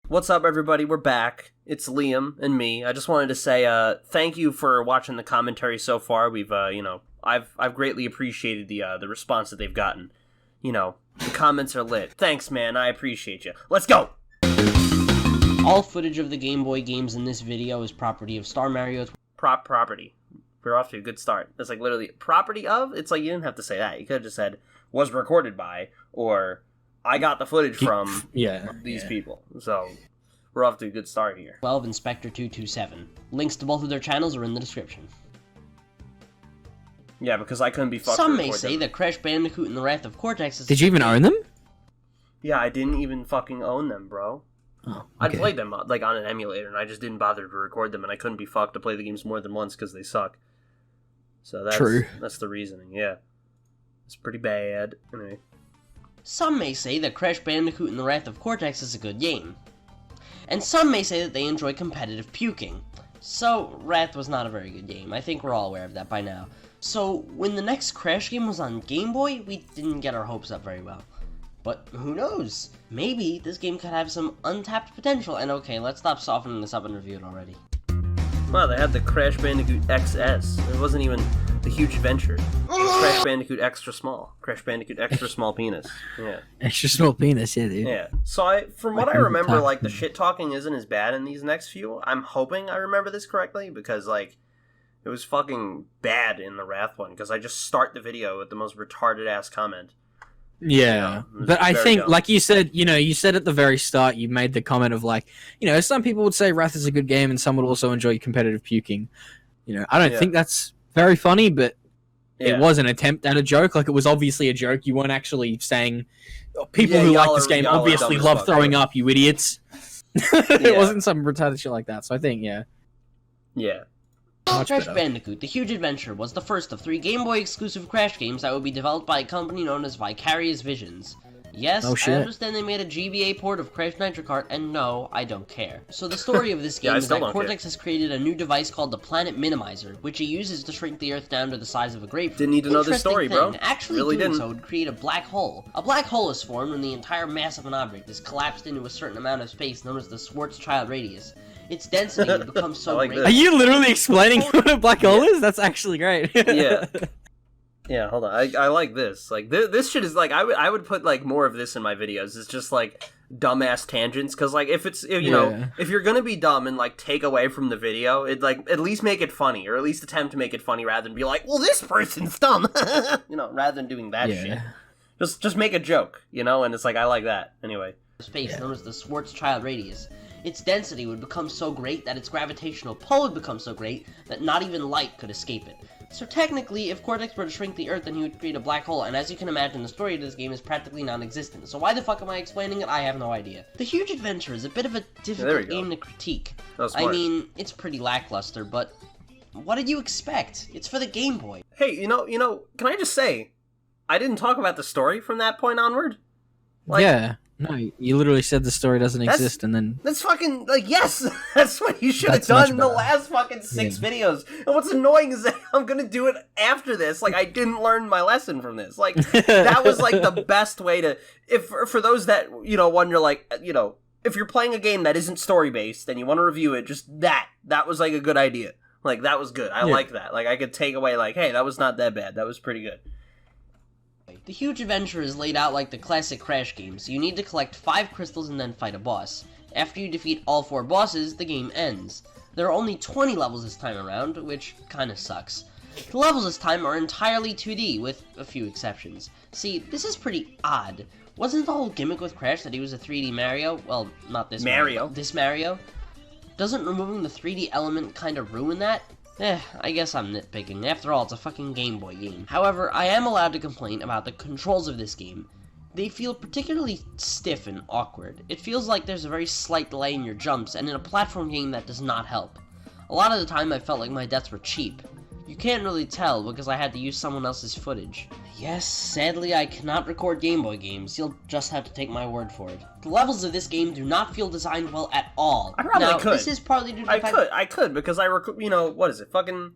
What's up, everybody? We're back. It's Liam and me. I just wanted to say thank you for watching the commentary so far. We've, I've greatly appreciated the response that they've gotten. You know, the comments are lit. Thanks, man. I appreciate you. Let's go! All footage of the Game Boy games in this video is property of Star Mario's property. We're off to a good start. It's like literally property of? It's like you didn't have to say that. You could have just said, was recorded by, or I got the footage from these people. So, we're off to a good start here. 12 Inspector 227. Links to both of their channels are in the description. Yeah, because I couldn't be fucked. Some may say that Crash Bandicoot and the Wrath of Cortex is... Did you even own them? Yeah, I didn't even fucking own them, bro. Oh, okay. I played them, like, on an emulator, and I just didn't bother to record them, and I couldn't be fucked to play the games more than once because they suck. So that's the reasoning, yeah. It's pretty bad. Anyway. Some may say that Crash Bandicoot and the Wrath of Cortex is a good game. And some may say that they enjoy competitive puking. So, Wrath was not a very good game. I think we're all aware of that by now. So, when the next Crash game was on Game Boy, we didn't get our hopes up very well. But who knows? Maybe this game could have some untapped potential. And okay, let's stop softening this up and review it already. Wow, they had the Crash Bandicoot XS. It wasn't even the huge adventure. Crash Bandicoot extra small. Crash Bandicoot extra small penis. Yeah. Extra small penis, yeah, dude. Yeah. So from what I remember, like, the shit talking isn't as bad in these next few. I'm hoping I remember this correctly, because, like, it was fucking bad in the Wrath one, because I just start the video with the most retarded ass comment. Yeah, but I think, dumb. like you said, you said at the very start, you made the comment of, like, some people would say Wrath is a good game, and some would also enjoy competitive puking. I don't think that's very funny, but it was an attempt at a joke. Like, it was obviously a joke. You weren't actually saying, people who like this game obviously love throwing up, you idiots. It wasn't some retarded shit like that, so I think, yeah. Crash Bandicoot: The Huge Adventure was the first of 3 Game Boy exclusive Crash games that would be developed by a company known as Vicarious Visions. Yes, I understand they made a GBA port of Crash Nitro Kart, and no, I don't care. So the story of this game is that Cortex has created a new device called the Planet Minimizer, which he uses to shrink the Earth down to the size of a grapefruit. Didn't need to know the story, bro. Actually really doing didn't. so would create a black hole. A black hole is formed when the entire mass of an object is collapsed into a certain amount of space known as the Schwarzschild radius. Its density would become so great... Are you literally explaining what a black hole is? That's actually great. Yeah, hold on. I like this. Like, this shit is, like, I would put, like, more of this in my videos. It's just, like, dumbass tangents. Because, like, if you're gonna be dumb and, like, take away from the video, it, like, at least make it funny. Or at least attempt to make it funny rather than be like, well, this person's dumb. Rather than doing that shit. Just make a joke, and it's like, I like that. Anyway. Space known as the Schwarzschild radius. Its density would become so great that its gravitational pull would become so great that not even light could escape it. So technically, if Cortex were to shrink the Earth, then he would create a black hole, and as you can imagine, the story of this game is practically non-existent. So why the fuck am I explaining it? I have no idea. The Huge Adventure is a bit of a difficult game to critique. I mean, it's pretty lackluster, but what did you expect? It's for the Game Boy. Hey, can I just say, I didn't talk about the story from that point onward? Like, yeah. No, you literally said the story doesn't exist, and then... That's fucking, like, yes! That's what you should have done in the last fucking 6 videos. And what's annoying is that I'm gonna do it after this. Like, I didn't learn my lesson from this. Like, that was, like, the best way to... For those that, wonder, like, if you're playing a game that isn't story-based and you want to review it, just that was, like, a good idea. Like, that was good. I like that. Like, I could take away, like, hey, that was not that bad. That was pretty good. The Huge Adventure is laid out like the classic Crash games. You need to collect 5 crystals and then fight a boss. After you defeat all 4 bosses, the game ends. There are only 20 levels this time around, which kinda sucks. The levels this time are entirely 2D, with a few exceptions. See, this is pretty odd. Wasn't the whole gimmick with Crash that he was a 3D Mario? Well, not this Mario. This Mario? Doesn't removing the 3D element kinda ruin that? I guess I'm nitpicking. After all, it's a fucking Game Boy game. However, I am allowed to complain about the controls of this game. They feel particularly stiff and awkward. It feels like there's a very slight delay in your jumps, and in a platform game that does not help. A lot of the time I felt like my deaths were cheap. You can't really tell because I had to use someone else's footage. Yes, sadly I cannot record Game Boy games. You'll just have to take my word for it. The levels of this game do not feel designed well at all. I probably could. This is partly due to the fact... I could, because what is it, fucking...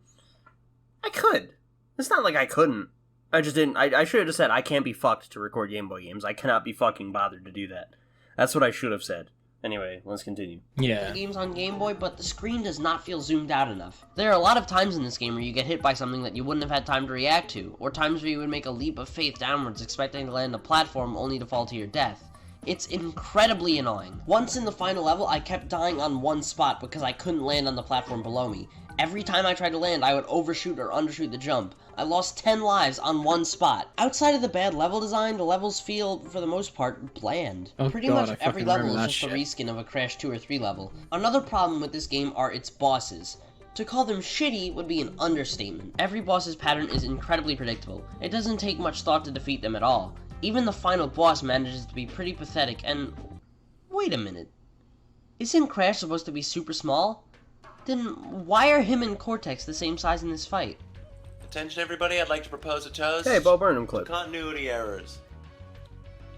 I could. It's not like I couldn't. I just didn't, I should have just said, I can't be fucked to record Game Boy games. I cannot be fucking bothered to do that. That's what I should have said. Anyway, let's continue. Yeah. The game's on Game Boy, but the screen does not feel zoomed out enough. There are a lot of times in this game where you get hit by something that you wouldn't have had time to react to, or times where you would make a leap of faith downwards expecting to land on a platform only to fall to your death. It's incredibly annoying. Once in the final level, I kept dying on one spot because I couldn't land on the platform below me. Every time I tried to land, I would overshoot or undershoot the jump. I lost 10 lives on one spot. Outside of the bad level design, the levels feel, for the most part, bland. Pretty much every level is just a reskin of a Crash 2 or 3 level. Another problem with this game are its bosses. To call them shitty would be an understatement. Every boss's pattern is incredibly predictable. It doesn't take much thought to defeat them at all. Even the final boss manages to be pretty pathetic and... Wait a minute. Isn't Crash supposed to be super small? Then why are him and Cortex the same size in this fight? Attention everybody, I'd like to propose a toast. Hey, Bo Burnham clip. Continuity errors.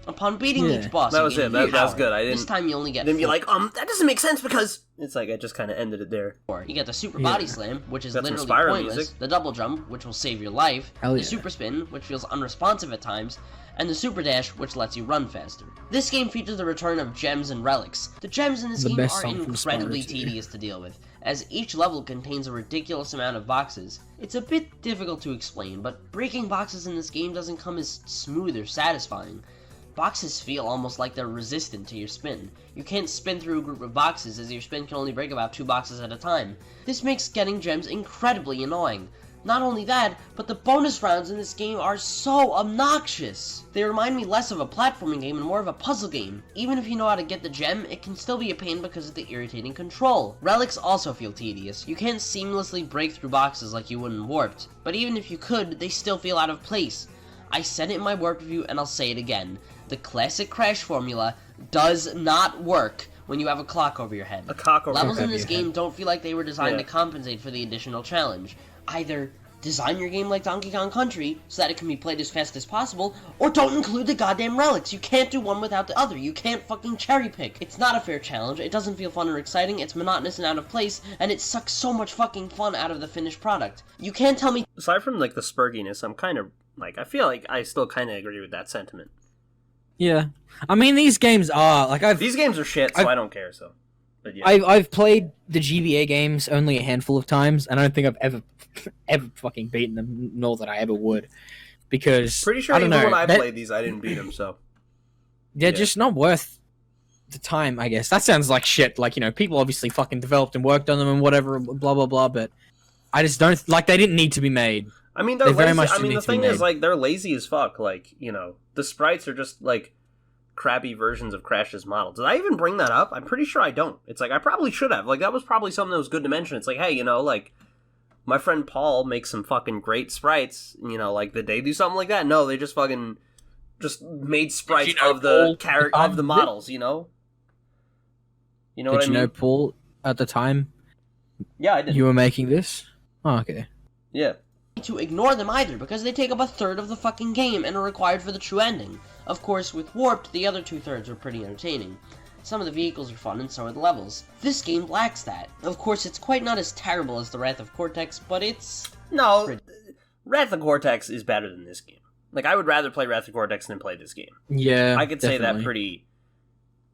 Upon beating each boss, that was it. That was good. I didn't. This time you only get. Then be like, that doesn't make sense because it's like I just kind of ended it there. You get the super body slam, which is Got some literally Spyro pointless. music. The double jump, which will save your life. Hell The yeah. super spin, which feels unresponsive at times, and the super dash, which lets you run faster. This game features the return of gems and relics. The gems in this The game best are song from incredibly Spyro 2. tedious to deal with, as each level contains a ridiculous amount of boxes. It's a bit difficult to explain, but breaking boxes in this game doesn't come as smooth or satisfying. Boxes feel almost like they're resistant to your spin. You can't spin through a group of boxes, as your spin can only break about 2 boxes at a time. This makes getting gems incredibly annoying. Not only that, but the bonus rounds in this game are so obnoxious. They remind me less of a platforming game and more of a puzzle game. Even if you know how to get the gem, it can still be a pain because of the irritating control. Relics also feel tedious. You can't seamlessly break through boxes like you would in Warped, but even if you could, they still feel out of place. I said it in my Warped review and I'll say it again. The classic Crash formula does not work when you have a clock over your head. A cock over Levels your in this head. game don't feel like they were designed Yeah. to compensate for the additional challenge. Either design your game like Donkey Kong Country so that it can be played as fast as possible, or don't include the goddamn relics. You can't do one without the other. You can't fucking cherry pick. It's not a fair challenge. It doesn't feel fun or exciting. It's monotonous and out of place, and it sucks so much fucking fun out of the finished product. You can't tell me. Aside from like the spurginess, I'm kind of like I feel like I still kind of agree with that sentiment. Yeah. I mean, these games are like These games are shit, so I don't care. So, but yeah. I've played the GBA games only a handful of times, and I don't think I've ever fucking beaten them, nor that I ever would, because Pretty sure I don't even know, when I played these, I didn't beat them. So they're Yeah. just not worth the time, I guess. That sounds like shit. Like, you know, people obviously fucking developed and worked on them and whatever, blah blah blah. But I just don't like. They didn't need to be made. I mean, they're They very lazy. much I mean, need the to be thing is, made. like, they're lazy as fuck. Like, you know, the sprites are just like crappy versions of Crash's model. Did I even bring that up? I'm pretty sure I don't. It's like I probably should have. Like, that was probably something that was good to mention. It's like, hey, you know, like my friend Paul makes some fucking great sprites. You know, like did they do something like that? No, they just fucking just made sprites of the character of the models. You know. You know Did what I you mean? know, Paul, at the time Yeah, I did. you were making this? Oh, okay. Yeah. To ignore them either, because they take up a third of the fucking game and are required for the true ending. Of course, with Warped, the other 2/3 are pretty entertaining. Some of the vehicles are fun and so are the levels. This game lacks that. Of course, it's quite not as terrible as the Wrath of Cortex, but it's... No, Wrath of Cortex is better than this game. Like, I would rather play Wrath of Cortex than play this game. Yeah, I could say that definitely. pretty...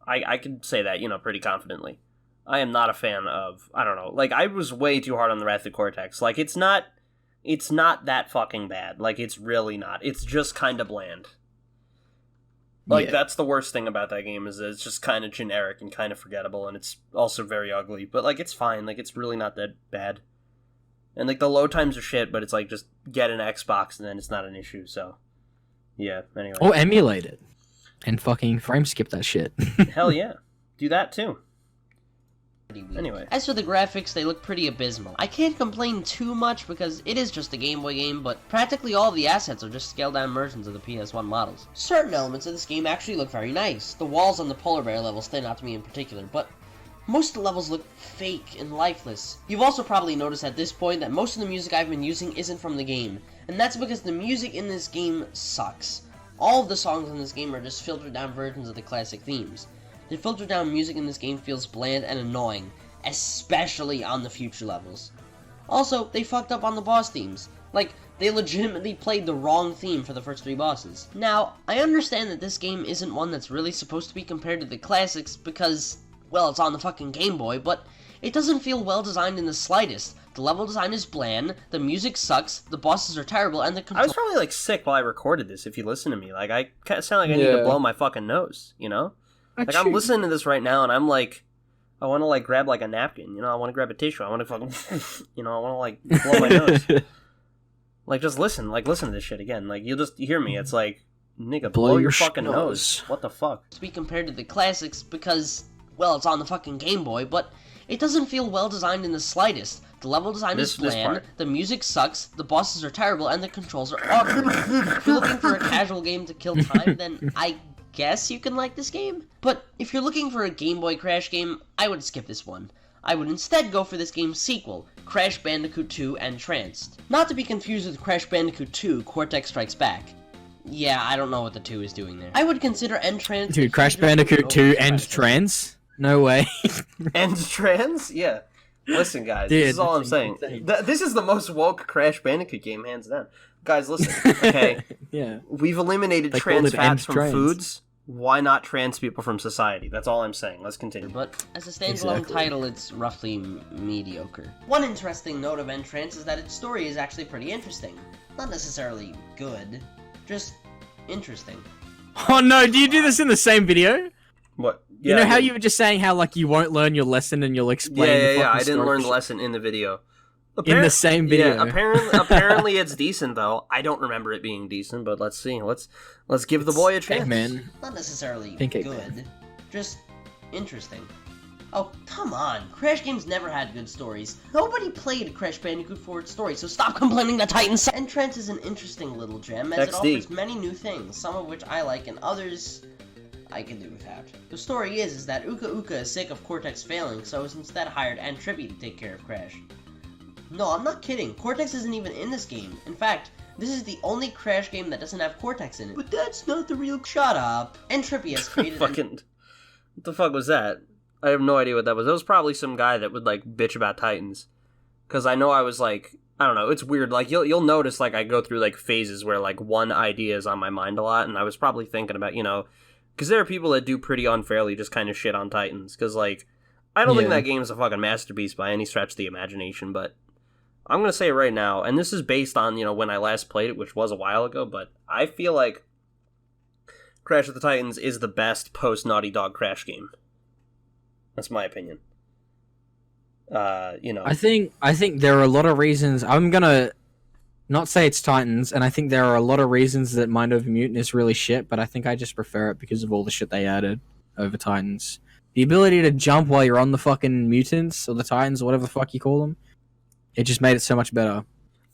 I could say that, you know, pretty confidently. I am not a fan of... I don't know. Like, I was way too hard on the Wrath of Cortex. Like, it's not that fucking bad. Like, it's really not. It's just kind of bland. Like, Yeah. that's the worst thing about that game, is that it's just kind of generic and kind of forgettable, and it's also very ugly. But, like, it's fine. Like, it's really not that bad. And, like, the load times are shit, but it's like, just get an Xbox and then it's not an issue, so... Yeah, anyway. Or emulate it. And fucking frame skip that shit. Hell yeah. Do that, too. pretty weak. Anyway. As for the graphics, they look pretty abysmal. I can't complain too much because it is just a Game Boy game, but practically all of the assets are just scaled down versions of the PS1 models. Certain elements of this game actually look very nice. The walls on the polar bear level stand out to me in particular, but most of the levels look fake and lifeless. You've also probably noticed at this point that most of the music I've been using isn't from the game, and that's because the music in this game sucks. All of the songs in this game are just filtered down versions of the classic themes. The filtered down music in this game feels bland and annoying, especially on the future levels. Also, they fucked up on the boss themes. Like, they legitimately played the wrong theme for the first 3 bosses. Now, I understand that this game isn't one that's really supposed to be compared to the classics because well, it's on the fucking Game Boy, but it doesn't feel well designed in the slightest. The level design is bland, the music sucks, the bosses are terrible, and the I was probably, like, sick while I recorded this, if you listen to me. Like, I kind of sound like I need to blow my fucking nose, you know? Like, I'm listening to this right now, and I'm like, I want to, like, grab, like, a napkin, you know? I want to grab a tissue. I want to fucking, you know, I want to, like, blow my nose. Like, just listen to this shit again. Like, you'll just hear me. It's like, nigga, blow your fucking nose. What the fuck? To be compared to the classics because, well, it's on the fucking Game Boy, but it doesn't feel well designed in the slightest. The level design is bland, the music sucks, the bosses are terrible, and the controls are awkward. If you're looking for a casual game to kill time, then I guess you can like this game. But if you're looking for a Game Boy Crash game, I would skip this one. I would instead go for this game's sequel, Crash Bandicoot 2 Entranced. Not to be confused with Crash Bandicoot 2 Cortex Strikes Back. Yeah, I don't know what the 2 is doing there. I would consider Entranced... Dude, Crash Bandicoot 2 Entranced? No way. Entranced? Yeah. Listen, guys, dude, this is all I'm saying. This is the most woke Crash Bandicoot game, hands down. Guys, listen, okay? Yeah. We've eliminated trans fats from foods. Why not trans people from society? That's all I'm saying. Let's continue. But as a standalone title, it's roughly mediocre. One interesting note of Entrance is that its story is actually pretty interesting. Not necessarily good, just interesting. Oh no, do you do this in the same video? What? Yeah, you know how you were just saying how, like, you won't learn your lesson and you'll explain the fucking I didn't learn the lesson in the video. In the same video. Yeah, apparently it's decent, though. I don't remember it being decent, but let's see. Let's give the boy a chance. Eggman. Not necessarily good, just interesting. Oh, come on. Crash games never had good stories. Nobody played Crash Bandicoot for its story, so stop complaining that Titans suck. Entrance is an interesting little gem, as it offers many new things, some of which I like and others I can do without. The story is that Uka Uka is sick of Cortex failing, so has instead hired Antrippy to take care of Crash. No, I'm not kidding. Cortex isn't even in this game. In fact, this is the only Crash game that doesn't have Cortex in it. But that's not the real... Shut up. Antrippy has created... What the fuck was that? I have no idea what that was. That was probably some guy that would, like, bitch about Titans. Because I know I was, like... I don't know, it's weird. Like, you'll notice, like, I go through, like, phases where, like, one idea is on my mind a lot, and I was probably thinking about, you know... Because there are people that do pretty unfairly just kind of shit on Titans. Because, like, I don't think that game is a fucking masterpiece by any stretch of the imagination, but I'm going to say it right now, and this is based on, you know, when I last played it, which was a while ago, but I feel like Crash of the Titans is the best post-Naughty Dog Crash game. That's my opinion. You know. I think there are a lot of reasons. I'm going to not say it's Titans, and I think there are a lot of reasons that Mind Over Mutant is really shit, but I think I just prefer it because of all the shit they added over Titans. The ability to jump while you're on the fucking mutants, or the Titans, or whatever the fuck you call them, it just made it so much better.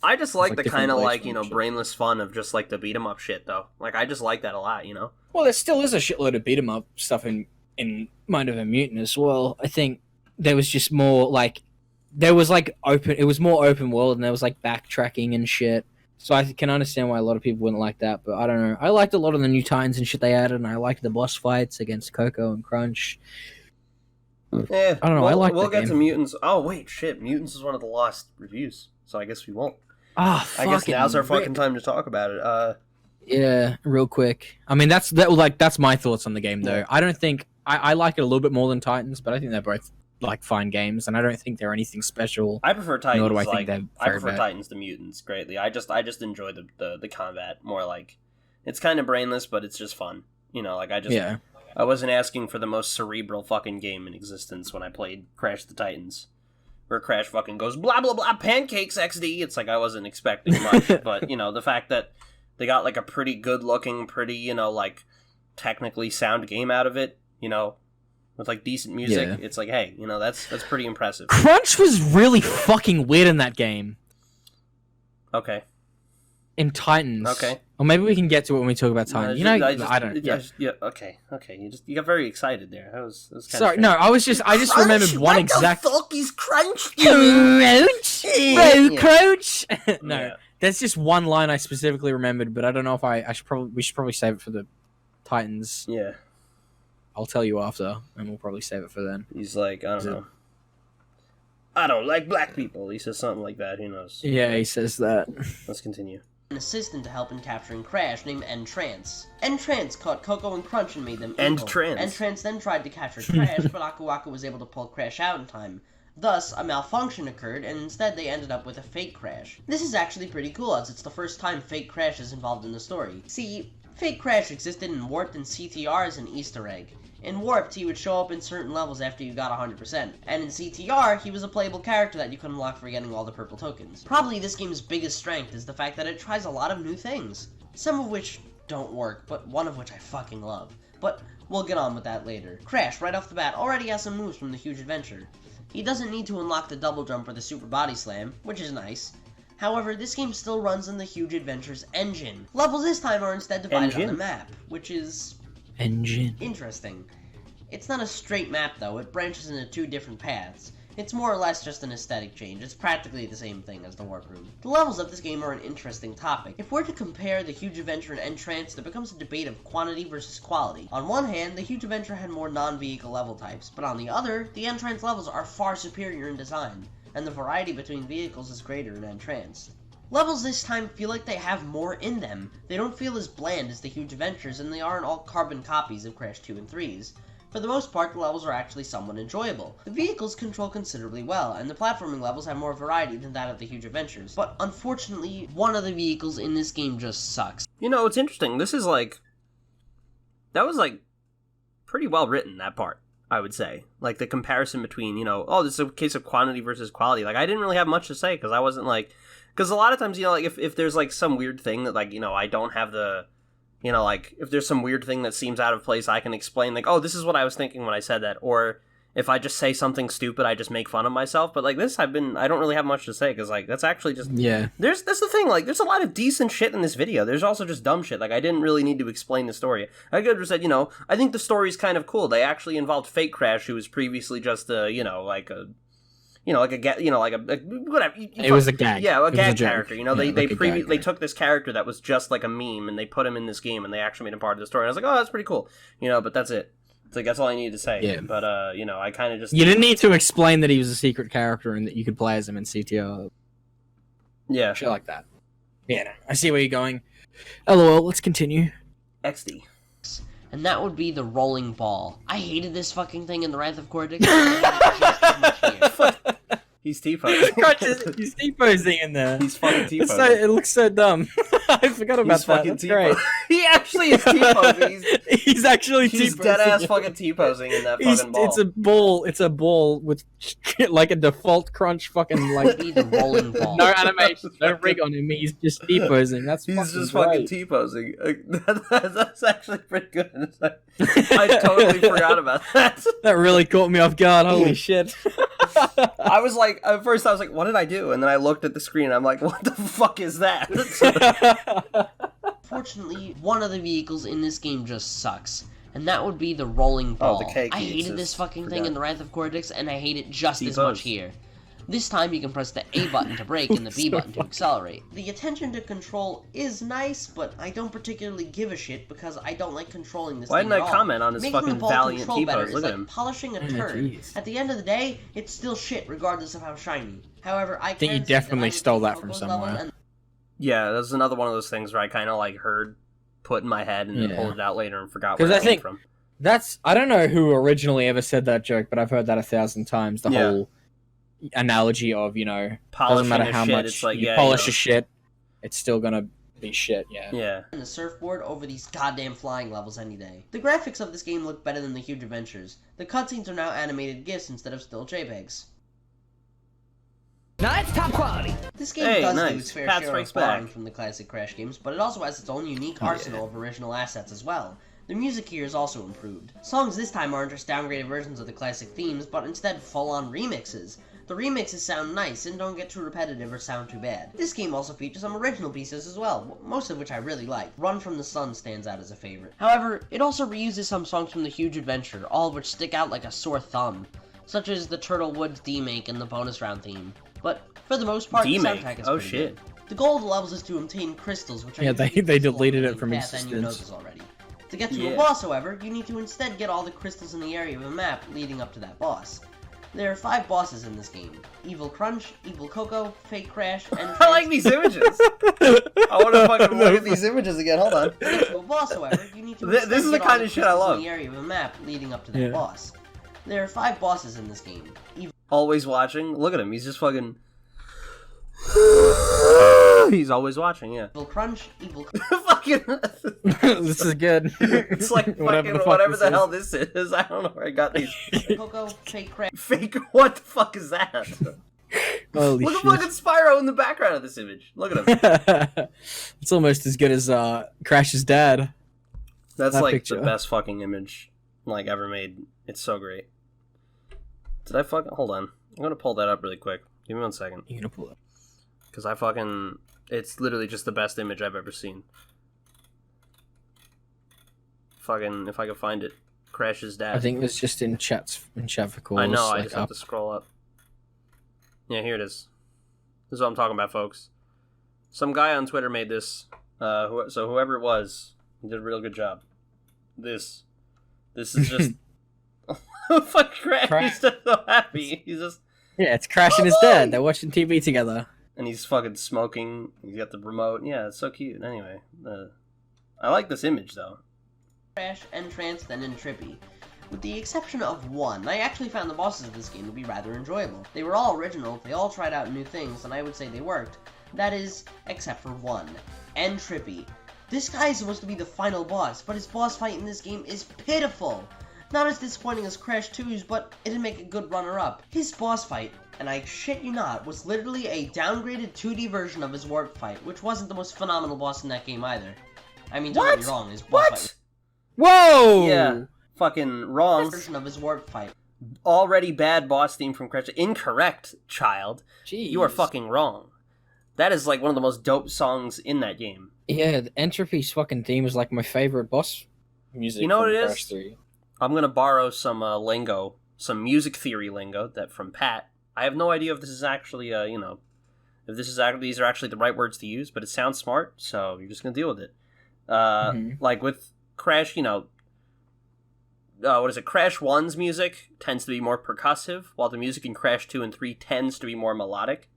I just like the kind of, like, you know, brainless fun of just, like, the beat-em-up shit, though. Like, I just like that a lot, you know? Well, there still is a shitload of beat-em-up stuff in Mind Over Mutant as well. I think there was just more, like... There was, like, it was more open world, and there was, like, backtracking and shit. So I can understand why a lot of people wouldn't like that, but I don't know. I liked a lot of the new Titans and shit they added, and I liked the boss fights against Coco and Crunch. Yeah, I don't know, I like we'll get game. to Mutants. Oh, wait, shit. Mutants is one of the lost reviews, so I guess we won't. I guess now's our fucking time to talk about it. Yeah, real quick. I mean, that's my thoughts on the game, though. I don't think... I like it a little bit more than Titans, but I think they're both, like, fine games, and I don't think they're anything special. I prefer Titans. Nor do I think they're I prefer Titans to Mutants greatly. I just enjoy the combat more. Like, it's kind of brainless, but it's just fun. You know, like, I wasn't asking for the most cerebral fucking game in existence when I played Crash the Titans, where Crash fucking goes blah blah blah pancakes XD. It's like I wasn't expecting much, but you know, the fact that they got like a pretty good looking, pretty, you know, like technically sound game out of it, you know, with like decent music, it's like, hey, you know, that's pretty impressive. Crunch was really fucking weird in that game. Okay. In Titans. Okay. Or maybe we can get to it when we talk about Titans. I don't. Okay. You got very excited there. That was kind Sorry, of no, I just remembered one exact. What the fuck is Crunch? Crunch. No, there's just one line I specifically remembered, but I don't know if we should probably save it for the Titans. Yeah. I'll tell you after, and we'll probably save it for then. He's like, I don't know. I don't like black people. He says something like that. Who knows? Yeah, he says that. Let's continue. an assistant to help in capturing Crash named Entrance. Entrance caught Coco and Crunch and made them evil. Entrance then tried to capture Crash, but Aku Aku was able to pull Crash out in time. Thus, a malfunction occurred, and instead they ended up with a fake Crash. This is actually pretty cool, as it's the first time fake Crash is involved in the story. See, fake Crash existed in Warped and CTR as an Easter egg. In Warped, he would show up in certain levels after you got 100%, and in CTR, he was a playable character that you could unlock for getting all the purple tokens. Probably this game's biggest strength is the fact that it tries a lot of new things, some of which don't work, but one of which I fucking love. But we'll get on with that later. Crash, right off the bat, already has some moves from the Huge Adventure. He doesn't need to unlock the double jump or the super body slam, which is nice. However, this game still runs on the Huge Adventure's engine. Levels this time are instead divided on the map, which is interesting. It's not a straight map though, it branches into two different paths. It's more or less just an aesthetic change, it's practically the same thing as the Warp Room. The levels of this game are an interesting topic. If we're to compare the Huge Adventure and Entrance, there becomes a debate of quantity versus quality. On one hand, the Huge Adventure had more non-vehicle level types, but on the other, the Entrance levels are far superior in design, and the variety between vehicles is greater in Entrance. Levels this time feel like they have more in them. They don't feel as bland as the Huge Adventures, and they aren't all carbon copies of Crash 2 and 3's. For the most part, the levels are actually somewhat enjoyable. The vehicles control considerably well, and the platforming levels have more variety than that of the Huge Adventures. But unfortunately, one of the vehicles in this game just sucks. You know, it's interesting. This is like... That was like pretty well written, that part, I would say. Like the comparison between, you know, oh, this is a case of quantity versus quality. Like I didn't really have much to say because I wasn't like... Because a lot of times, you know, like if there's like some weird thing that like, you know, I don't have the... You know, like, if there's some weird thing that seems out of place, I can explain, like, oh, this is what I was thinking when I said that. Or if I just say something stupid, I just make fun of myself. But, like, this, I don't really have much to say, because, like, that's actually just... Yeah. That's the thing, like, there's a lot of decent shit in this video. There's also just dumb shit. Like, I didn't really need to explain the story. I could have said, you know, I think the story's kind of cool. They actually involved Fake Crash, who was previously just a, you know, like a... You know, like whatever. It was a gag. Yeah, a gag character. You know, yeah, they took this character that was just like a meme and they put him in this game and they actually made him part of the story. And I was like, oh, that's pretty cool. You know, but that's it. It's like that's all I needed to say. Yeah. But you know, I kind of just you didn't need to explain that he was a secret character and that you could play as him in CTO. Yeah, shit like that. Yeah, no, I see where you're going. LOL. Let's continue. XD. And that would be the rolling ball. I hated this fucking thing in the Wrath of Cortex. Just as much here. He's T-posing. He's T-posing in there. He's fucking T-posing. It looks so dumb. I forgot about that. That's great. He actually is T-posing. He's actually T-posing. He's dead-ass fucking T-posing in that fucking ball. It's a ball with like a default Crunch fucking like... Be the rolling ball. No animation, no rig on him. He's just T-posing. He's just fucking T-posing. That's actually pretty good. I totally forgot about that. That really caught me off guard. Holy shit. I was like, at first I was like, what did I do? And then I looked at the screen and I'm like, what the fuck is that? Fortunately, one of the vehicles in this game just sucks. And that would be the rolling ball. Oh, the cake. I hated this fucking thing in the Wrath of Cortex, and I hate it just as much here. This time you can press the A button to brake and the B button to accelerate. The attention to control is nice, but I don't particularly give a shit because I don't like controlling this thing at all. Why didn't I comment on his fucking valiant T-pose? Look at him. Polishing a turd. At the end of the day, it's still shit regardless of how shiny. However, I think you definitely stole that from somewhere. Yeah, that's another one of those things where I kind of like heard put in my head and then pulled it out later and forgot where it came from. I don't know who originally ever said that joke, but I've heard that 1,000 times. The whole analogy of, you know, doesn't matter how much you polish a shit, it's still gonna be shit, Yeah. And the surfboard over these goddamn flying levels any day. The graphics of this game look better than the Huge Adventures. The cutscenes are now animated GIFs instead of still JPEGs. Now it's top quality. This game does do its fair share of borrowing from the classic Crash games, but it also has its own unique arsenal of original assets as well. The music here is also improved. Songs this time aren't just downgraded versions of the classic themes, but instead full-on remixes. The remixes sound nice and don't get too repetitive or sound too bad. This game also features some original pieces as well, most of which I really like. Run from the Sun stands out as a favorite. However, it also reuses some songs from the Huge Adventure, all of which stick out like a sore thumb, such as the Turtle Woods D-Make and the bonus round theme. But for the most part, the soundtrack is pretty good. The goal of the levels is to obtain crystals, which are they deleted it from existence. And you know this already. To get to a boss, however, you need to instead get all the crystals in the area of a map leading up to that boss. There are 5 bosses in this game. Evil Crunch, Evil Coco, Fake Crash, and I like these images. I want to fucking look at these images again. Hold on. To get to a boss, however, you need to This is the kind of shit I love. in the area of a map leading up to that boss. There are 5 bosses in this game. Always watching. Look at him. He's just fucking... He's always watching, yeah. Evil Crunch, Evil Fucking... This is good. It's like fucking whatever the hell this is. I don't know where I got these. Coco, Fake Crash. Fake... What the fuck is that? Holy Look at shit. fucking Spyro in the background of this image. Look at him. It's almost as good as Crash's dad. That's that like picture. the best fucking image like ever made. It's so great. Did I fucking... Hold on. I'm gonna pull that up really quick. Give me 1 second. You're gonna pull it. Because I fucking... It's literally just the best image I've ever seen. Fucking... If I could find it. Crash's dad. I think it was just in chat for calls. I know, I like, just have to scroll up. Yeah, here it is. This is what I'm talking about, folks. Some guy on Twitter made this. So whoever it was, he did a real good job. This is just... Fuck Crash, he's just so happy. He's just... Yeah, it's Crash and his dad. They're watching TV together. And he's fucking smoking. He's got the remote. Yeah, it's so cute. Anyway, I like this image, though. Crash, Entranced, and Trippy. With the exception of one, I actually found the bosses of this game to be rather enjoyable. They were all original, they all tried out new things, and I would say they worked. That is, except for one. Trippy. This guy is supposed to be the final boss, but his boss fight in this game is pitiful. Not as disappointing as Crash 2's, but it'd make a good runner-up. His boss fight, and I shit you not, was literally a downgraded 2D version of his warp fight, which wasn't the most phenomenal boss in that game either. I mean, don't get me wrong, his boss fight... Whoa! Yeah, fucking wrong. Version of his warp fight. Already bad boss theme from Crash. Incorrect, child. Jeez. You are fucking wrong. That is like one of the most dope songs in that game. Yeah, the Entropy's fucking theme is like my favorite boss music. You know what from it Crash is? 3. I'm gonna borrow some lingo, some music theory lingo that from Pat. I have no idea if this is actually, if this is actually these are actually the right words to use, but it sounds smart, so you're just gonna deal with it. Like with Crash, what is it? Crash 1's music tends to be more percussive, while the music in Crash 2 and 3 tends to be more melodic.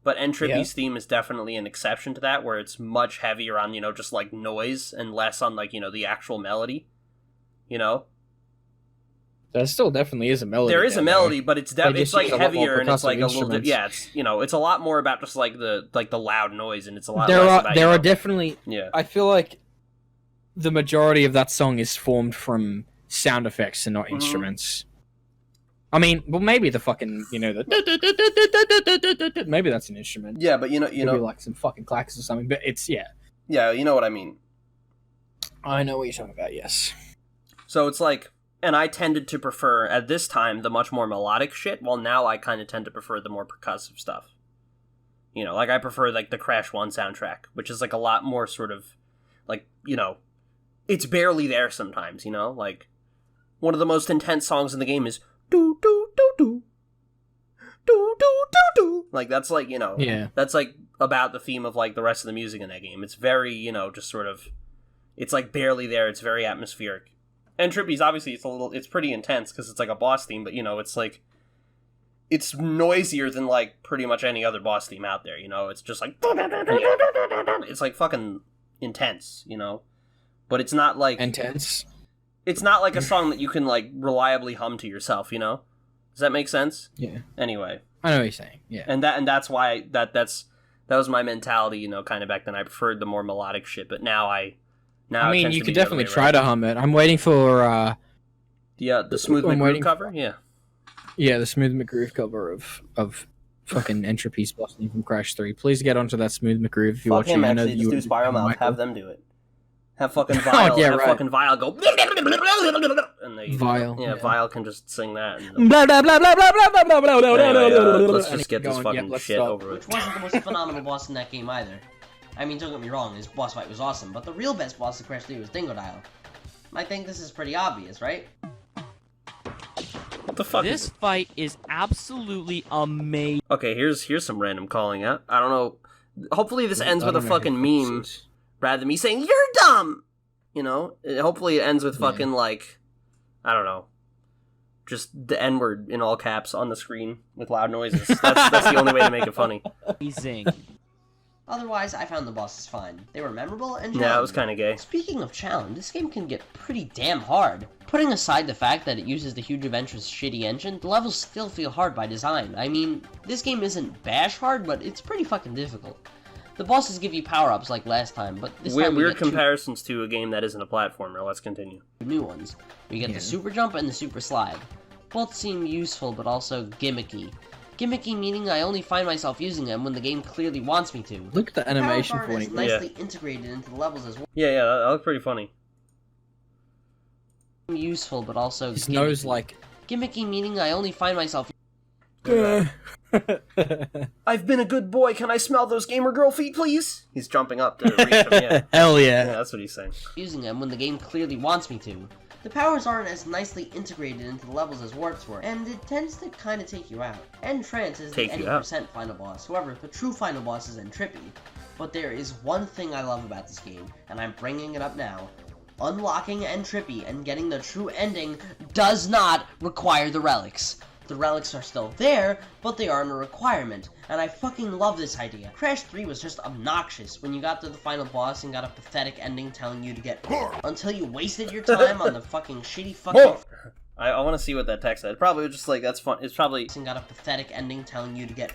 But Entropy's theme is definitely an exception to that, where it's much heavier on, just like noise and less on like, the actual melody. There still definitely is a melody. There is a melody, though. but it's just like use a lot more heavier and it's like a little instruments. yeah, it's a lot more about just like the loud noise, and it's a lot There less are about, there are definitely. yeah. I feel like the majority of that song is formed from sound effects and not instruments. I mean, well, maybe the fucking the maybe that's an instrument. Yeah, but Maybe like some fucking clacks or something. But it's yeah, you know what I mean. I know what you're talking about. Yes. So it's like, and I tended to prefer at this time the much more melodic shit, while now I kind of tend to prefer the more percussive stuff. Like I prefer like the Crash 1 soundtrack, which is like a lot more sort of like, it's barely there sometimes, like one of the most intense songs in the game is do do do do do do do do. Like that's like, Yeah. that's like about the theme of like the rest of the music in that game. It's very, just sort of, it's like barely there. It's very atmospheric. Entropy's obviously it's pretty intense because it's like a boss theme, but it's like, it's noisier than like pretty much any other boss theme out there. It's just like, it's like fucking intense, but it's not like Intense. It's not like a song that you can like reliably hum to yourself. Does that make sense? Yeah. Anyway, I know what you're saying. Yeah. and that's why that was my mentality. Kind of back then. I preferred the more melodic shit, but now I mean, you could definitely try to hum it. I'm waiting for the Smooth McGroove cover. Yeah. Yeah, the Smooth McGroove cover of fucking Entropy's boss theme from Crash 3. Please get onto that Smooth McGroove if you're Fuck watching. him, I know actually. you Just do Spyro Mouth. Michael. Have them do it. Have fucking Vile. Yeah, have right. fucking Vile go. And they, Vile. Yeah, Vile can just sing that. And Blah blah blah blah blah blah blah blah blah blah Anyway, blah. let's just get this Going, fucking let's shit stop. over Which with. wasn't the most phenomenal boss in that game either. I mean, don't get me wrong, his boss fight was awesome, but the real best boss of Crash 3 was Dingodile. I think this is pretty obvious, right? What the fuck? This fight is absolutely amazing. Okay, here's some random calling out. I don't know. Hopefully this ends with a fucking meme rather than me saying you're dumb. Hopefully it ends with fucking like, I don't know, just the N-word in all caps on the screen with loud noises. That's the only way to make it funny. Amazing. Otherwise, I found the bosses fine. They were memorable and challenging. Yeah, it was kind of gay. Speaking of challenge, this game can get pretty damn hard. Putting aside the fact that it uses the Huge Adventure's shitty engine, the levels still feel hard by design. I mean, this game isn't bash hard, but it's pretty fucking difficult. The bosses give you power-ups like last time, but this time we Weird get comparisons to a game that isn't a platformer. Let's continue. two new ones. We get the Super Jump and the Super Slide. Both seem useful, but also gimmicky. Gimmicky meaning I only find myself using them when the game clearly wants me to. Look at the animation Power for bar it. is nicely integrated into the levels as well. Yeah, that looked pretty funny. Useful, but also His gimmicky. nose, like... Gimmicky meaning I only find myself I've been a good boy. Can I smell those gamer girl feet, please? He's jumping up to reach them. Yeah. Hell Yeah, yeah. that's what he's saying. using them when the game clearly wants me to. The powers aren't as nicely integrated into the levels as warps were, and it tends to kinda take you out. And Trance is the Take you out. 80% final boss, however, the true final boss is Trippy. But there is one thing I love about this game, and I'm bringing it up now. Unlocking Trippy and getting the true ending does not require the relics. The relics are still there, but they aren't a requirement, and I fucking love this idea. Crash 3 was just obnoxious when you got to the final boss and got a pathetic ending telling you to get until you wasted your time on the fucking shitty fucking I want to see what that text said. Probably just like, that's fun. It's probably... and got a pathetic ending telling you to get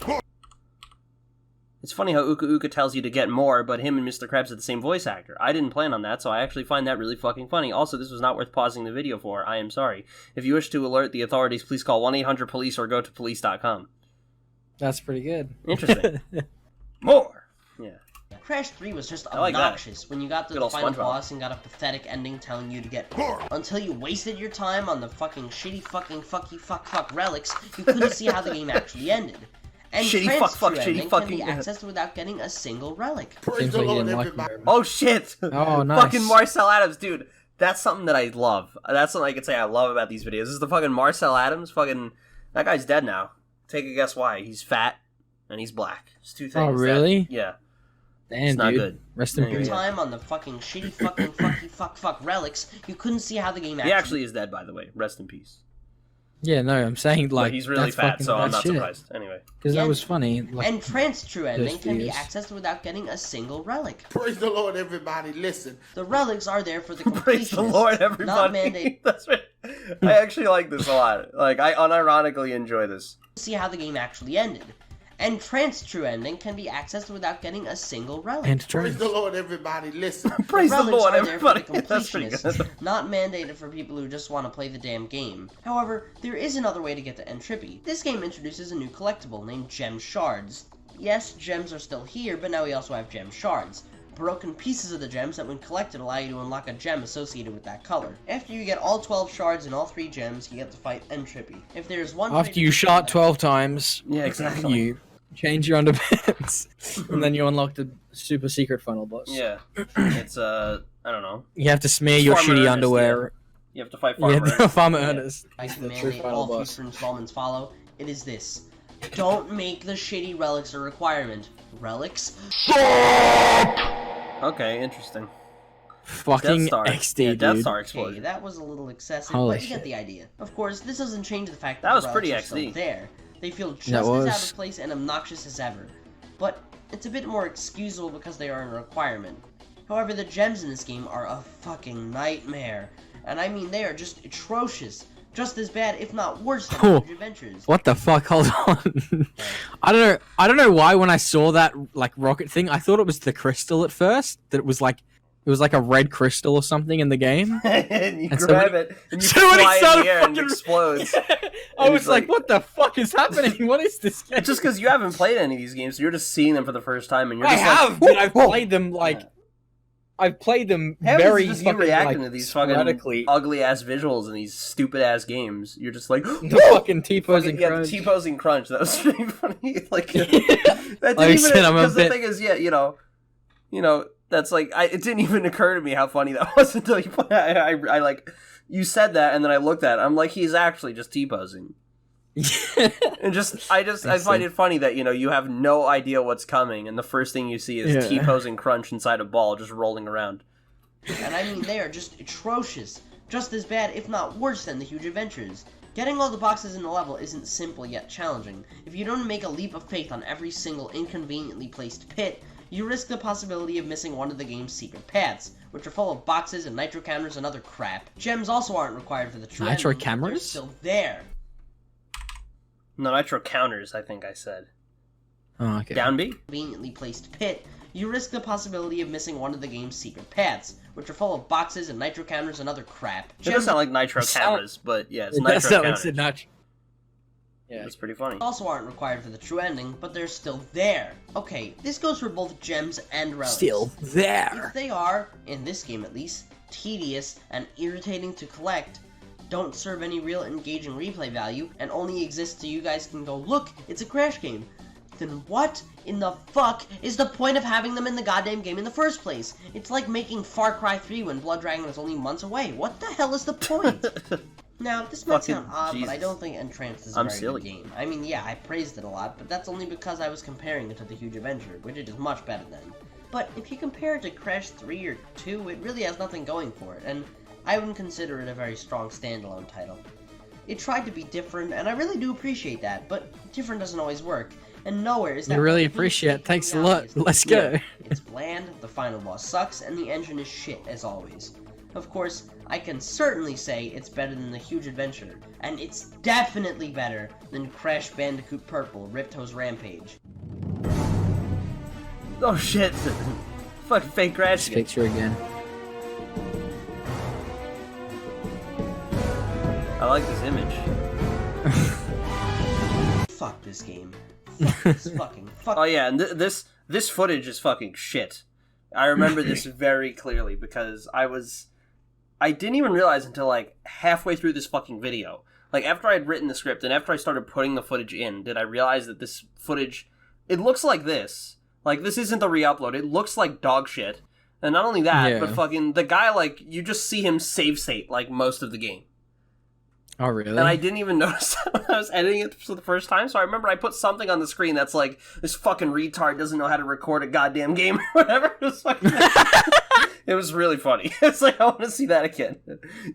It's funny how Uka Uka tells you to get more, but him and Mr. Krabs are the same voice actor. I didn't plan on that, so I actually find that really fucking funny. Also, this was not worth pausing the video for. I am sorry. If you wish to alert the authorities, please call 1-800-POLICE or go to police.com. That's pretty good. Interesting. More! Yeah. Crash 3 was just I like that. obnoxious when you got to Good the old final SpongeBob. boss and got a pathetic ending telling you to get until you wasted your time on the fucking shitty fucking fuck relics. You couldn't see how the game actually ended. And Shitty Trance fuck, true shitty ending fucking- can be accessed without getting a single relic. Seems like you didn't like him very much. Oh, shit! Oh, nice. Fucking Marcel Adams, dude. That's something that I love. That's something I could say I love about these videos. This is the fucking Marcel Adams. Fucking... That guy's dead now. Take a guess why. He's fat, and he's black. It's two things. Oh, really? Yeah. Damn, It's not dude. good. Rest in Yeah. Your peace. time on the fucking shitty fucking fuck relics, you couldn't see how the game He actually is dead, by the way. Rest in peace. Yeah, no, I'm saying, But like, he's really that's fat, fucking so I'm bad not shit. surprised. Anyway. Because that Yeah. was funny. Like, And Trance true ending those can be videos. accessed without getting a single relic. Praise the Lord, everybody. Listen. The relics are there for the Praise the completionists, Lord, not everybody. mandate That's right. I actually like this a lot. Like, I unironically enjoy this. to see how the game actually ended. And Trance true ending can be accessed without getting a single relic. and Praise Trance. the Lord, everybody. Listen. Praise the relics Lord, are there for the everybody. That's pretty completionists, good. not mandated for people who just want to play the damn game. However, there is another way to get to Trippy. This game introduces a new collectible named Gem Shards. Yes, gems are still here, but now we also have Gem Shards. Broken pieces of the gems that when collected allow you to unlock a gem associated with that color. After you get all 12 shards and all 3 gems, you get to fight Trippy. If there's one After you shot 12 times, Yeah, exactly. you change your underpants, and then you unlock the super secret final boss. Yeah. It's, I don't know. You have to smear your Farmer shitty Ernest, underwear. You have to fight Yeah, Farmer the Ernest. Farmer Yeah. Ernest. I It's can the true mandate final all boss. future installments follow. It is this. Don't make the shitty relics a requirement. Relics? Okay, interesting. Fucking Death Star. XD, Yeah, Death dude. Star Okay, explosion. that was a little excessive, Holy but you get shit. the idea. Of course, this doesn't change the fact That that was the pretty relics are XD. still there. They feel just That as out was. of place and obnoxious as ever. But it's a bit more excusable because they are a requirement. However, the gems in this game are a fucking nightmare. And I mean, they are just atrocious. Just as bad, if not worse, than Oh. Huge Adventures. What the fuck? Hold on. I don't know why when I saw that like rocket thing, I thought it was the crystal at first. That it was like a red crystal or something in the game. And you And so grab when- it, and you so when he fly in started the air and it fucking- explodes. I And was it's like, like- what the fuck is happening? What is this game? It's just because you haven't played any of these games, so you're just seeing them for the first time, and you're I just have, like, but I've whoa. played them like Yeah. I've played them How is very it just you fucking, reacting like, to these fucking sporadically. ugly ass visuals in these stupid ass games? You're just like, The fucking T-posing yeah, crunch. the T-posing crunch. That was pretty funny. Like that didn't Like I even said, I'm a because the bit- thing is, yeah, you know, that's like it didn't even occur to me how funny that was until you put. I like you said that, and then I looked at it. I'm like, he's actually just T-posing. And I find it funny that you have no idea what's coming, and the first thing you see is Yeah. T-posing crunch inside a ball just rolling around. And I mean, they are just atrocious. Just as bad, if not worse, than the Huge Adventures. Getting all the boxes in the level isn't simple yet challenging. If you don't make a leap of faith on every single inconveniently placed pit, you risk the possibility of missing one of the game's secret paths, which are full of boxes and nitro counters and other crap. Gems also aren't required for the true Nitro ending, but they're cameras? still there. No, nitro counters, I think I said. Oh, okay. Down B? Conveniently placed pit, you risk the possibility of missing one of the game's secret paths, which are full of boxes and nitro counters and other crap. It does sound like nitro cameras, but yeah, it's nitro counters. Yeah, it's pretty funny. Also aren't required for the true ending, but they're still there. Okay, this goes for both gems and relics. Still there. If they are, in this game at least, tedious and irritating to collect, don't serve any real engaging replay value, and only exist so you guys can go, look, it's a Crash game, then what in the fuck is the point of having them in the goddamn game in the first place? It's like making Far Cry 3 when Blood Dragon is only months away. What the hell is the point? Now, this might sound odd, but I don't think Entranced is a very good game. I mean, yeah, I praised it a lot, but that's only because I was comparing it to The Huge Adventure, which it is much better than. But if you compare it to Crash 3 or 2, it really has nothing going for it, and I wouldn't consider it a very strong standalone title. It tried to be different, and I really do appreciate that, but different doesn't always work, and nowhere is that. You really appreciate it. Thanks a lot. Let's go. It's bland, the final boss sucks, and the engine is shit, as always. Of course, I can certainly say it's better than The Huge Adventure, and it's definitely better than Crash Bandicoot Purple Ripto's Rampage. Oh shit! Fucking fake Crash. Picture again. I like this image. Fuck this game. Fuck this fucking fuck. Oh yeah, and this footage is fucking shit. I remember this very clearly because I didn't even realize until like halfway through this fucking video. Like after I had written the script and after I started putting the footage in, did I realize that this footage, it looks like this. Like this isn't the re-upload. It looks like dog shit. And not only that, but fucking the guy, like, you just see him save state like most of the game. Oh, really? And I didn't even notice that when I was editing it for the first time. So I remember I put something on the screen that's like, this fucking retard doesn't know how to record a goddamn game or whatever. It was, fucking... it was really funny. It's like, I want to see that again.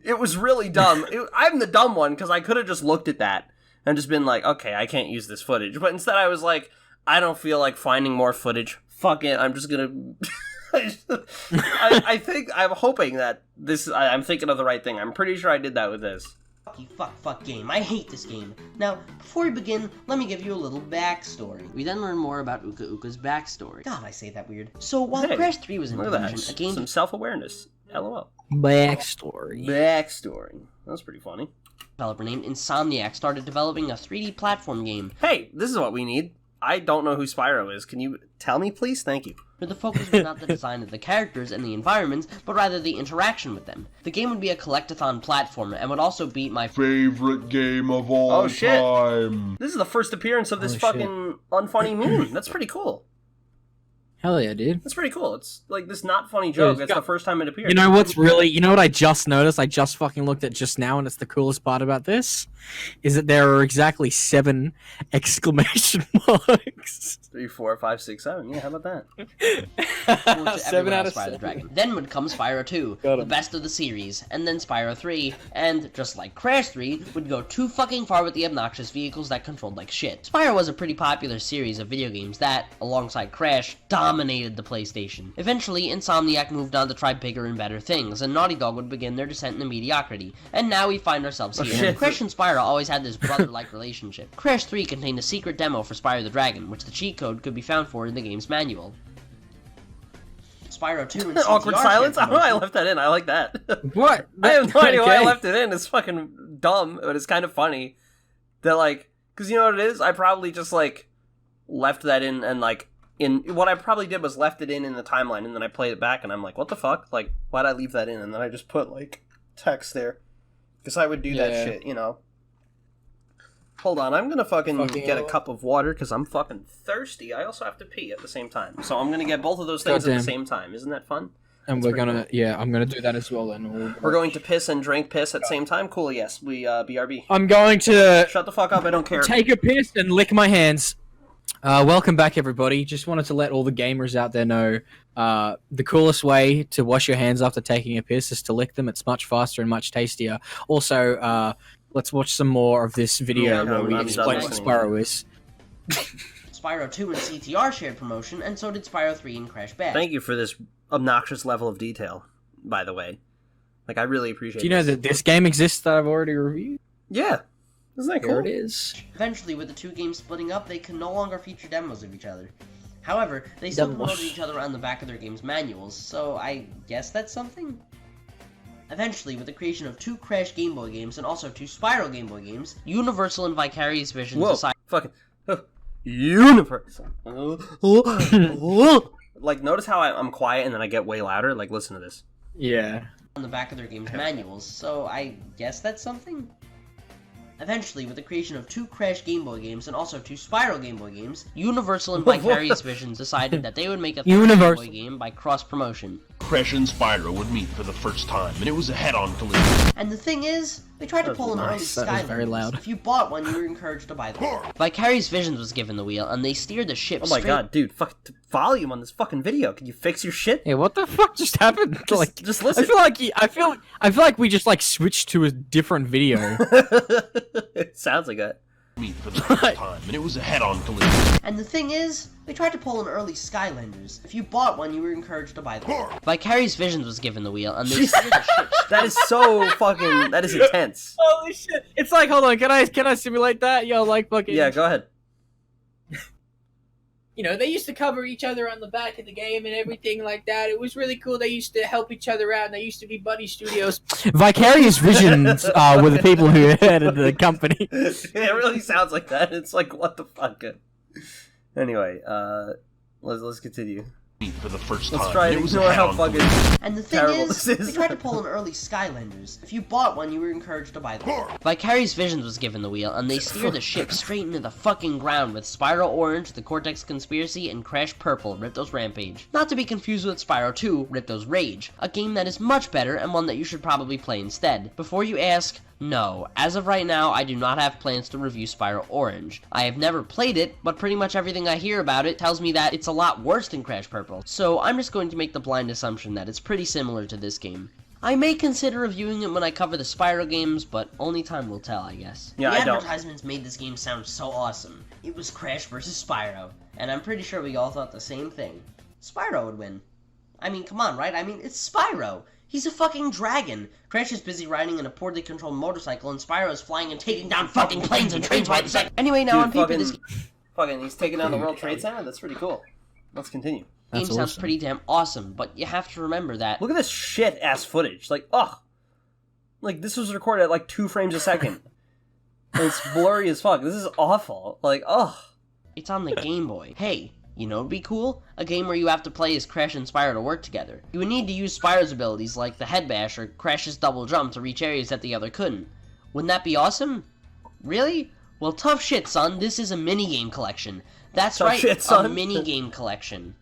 It was really dumb. I'm the dumb one because I could have just looked at that and just been like, okay, I can't use this footage. But instead I was like, I don't feel like finding more footage. Fuck it. I'm just going to... I think, I'm hoping that this, I'm thinking of the right thing. I'm pretty sure I did that with this. Fuck game. I hate this game. Now, before we begin, let me give you a little backstory. We then learn more about Uka Uka's backstory. God, I say that weird. So, while Crash 3 was in production, a game... Some self-awareness. LOL. Backstory. That was pretty funny. Developer named Insomniac started developing a 3D platform game. Hey, this is what we need. I don't know who Spyro is. Can you tell me, please? Thank you. Where the focus was not the design of the characters and the environments, but rather the interaction with them. The game would be a collectathon platformer, and would also be my favorite game of all time. This is the first appearance of this fucking unfunny meme. That's pretty cool. Hell yeah, dude. That's pretty cool. It's like this not funny joke. It's the first time it appeared. You know what's really... You know what I just noticed? I just fucking looked at just now, and it's the coolest part about this? Is that there are exactly 7 exclamation marks. 3, 4, 5, 6, 7. Yeah, how about that? 7 out of Spyro 7. the Dragon. Then would come Spyro 2, the best of the series, and then Spyro 3, and, just like Crash 3, would go too fucking far with the obnoxious vehicles that controlled like shit. Spyro was a pretty popular series of video games that, alongside Crash, dominated the PlayStation. Eventually, Insomniac moved on to try bigger and better things, and Naughty Dog would begin their descent into mediocrity, and now we find ourselves here. Crash and Spyro always had this brother-like relationship. Crash 3 contained a secret demo for Spyro the Dragon, which the cheat code could be found for in the game's manual. Spyro 2 and Awkward silence? I don't know why I left that in. I like that. What? I have no idea why I left it in. It's fucking dumb, but it's kind of funny. That, like, because you know what it is? I probably just, like, left that in and, like, what I probably did was left it in the timeline, and then I played it back, and I'm like, what the fuck? Like, why'd I leave that in? And then I just put, like, text there. Because I would do that shit, you know. Hold on, I'm gonna fucking get a cup of water, because I'm fucking thirsty. I also have to pee at the same time. So I'm gonna get both of those things at the same time. Isn't that fun? And we're gonna, I'm gonna do that as well then. We're going to piss and drink piss at the same time? Cool, yes. We, BRB. I'm going to... Shut the fuck up, I don't care. Take a piss and lick my hands. Welcome back, everybody. Just wanted to let all the gamers out there know the coolest way to wash your hands after taking a piss is to lick them. It's much faster and much tastier. Also, let's watch some more of this video Yeah, where we I'm explain what Spyro is. Spyro 2 and CTR shared promotion, and so did Spyro 3 and Crash Bash. Thank you for this obnoxious level of detail, by the way. Like, I really appreciate it. Do you know that this game exists that I've already reviewed? Yeah. Isn't that cool? There it is. Eventually, with the two games splitting up, they can no longer feature demos of each other. However, they still promoted each other on the back of their games' manuals, so I guess that's something? Eventually, with the creation of 2 Crash Game Boy games and also 2 Spyro Game Boy games, Universal and Vicarious Visions decided... Fucking... Universal. Like, notice how I'm quiet and then I get way louder? Like, listen to this. Yeah. on the back of their games' manuals, so I guess that's something? Eventually, with the creation of 2 Crash Game Boy games and also 2 Spyro Game Boy games, Universal and Vicarious Visions decided that they would make a 3rd Game Boy game by cross-promotion. Crash and Spyro would meet for the first time, and it was a head-on collision. And the thing is, they tried to pull an early Skylanders. Very loud. If you bought one, you were encouraged to buy them. Vicarious Visions was given the wheel, and they steered the ship Oh my god, dude, fuck volume on this fucking video. Can you fix your shit? Yeah, what the fuck just happened? Just listen. I feel like we just like switched to a different video. It sounds like that. Meet for the first time, and it was a head-on collision. And the thing is, they tried to pull an early Skylanders. If you bought one, you were encouraged to buy them. Vicarious Visions was given the wheel, and they steered the ship. That is so fucking. That is intense. Holy shit! It's like, hold on, can I simulate that? Yo, like fucking. Yeah, go ahead. You know, they used to cover each other on the back of the game and everything like that. It was really cool. They used to help each other out, and they used to be buddy studios. Vicarious Visions were the people who headed the company. It really sounds like that. It's like, what the fuck? Anyway, let's continue. Meet for the first Let's time, try and to it was a ignore how head-on fucking collision. And the thing terrible is, this is. they tried to pull an early Skylanders. If you bought one, you were encouraged to buy them. Vicarious Visions was given the wheel, and they steered the ship straight into the fucking ground with Spyro Orange, the Cortex Conspiracy, and Crash Purple, Ripto's Rampage. Not to be confused with Spyro 2, Ripto's Rage, a game that is much better and one that you should probably play instead. Before you ask, no, as of right now, I do not have plans to review Spyro Orange. I have never played it, but pretty much everything I hear about it tells me that it's a lot worse than Crash Purple, so I'm just going to make the blind assumption that it's pretty similar to this game. I may consider reviewing it when I cover the Spyro games, but only time will tell, I guess. Yeah, the I don't. advertisements made this game sound so awesome. It was Crash vs. Spyro, and I'm pretty sure we all thought the same thing. Spyro would win. I mean, come on, right? I mean, it's Spyro! He's a fucking dragon! Crash is busy riding in a poorly controlled motorcycle, and Spyro is flying and taking down fucking planes and trains by the second. Anyway, now on paper, this fucking, he's taking down the World Trade Center? That's pretty cool. Let's continue. game sounds pretty damn awesome, but you have to remember that... Look at this shit-ass footage. Like, ugh. Like, this was recorded at, like, 2 frames a second. And it's blurry as fuck. This is awful. Like, ugh. It's on the Game Boy. Hey, you know what'd be cool? A game where you have to play as Crash and Spyro to work together. You would need to use Spyro's abilities like the head bash or Crash's double jump to reach areas that the other couldn't. Wouldn't that be awesome? Really? Well, tough shit, son. This is a minigame collection. That's Tough right, shit, son. a minigame collection.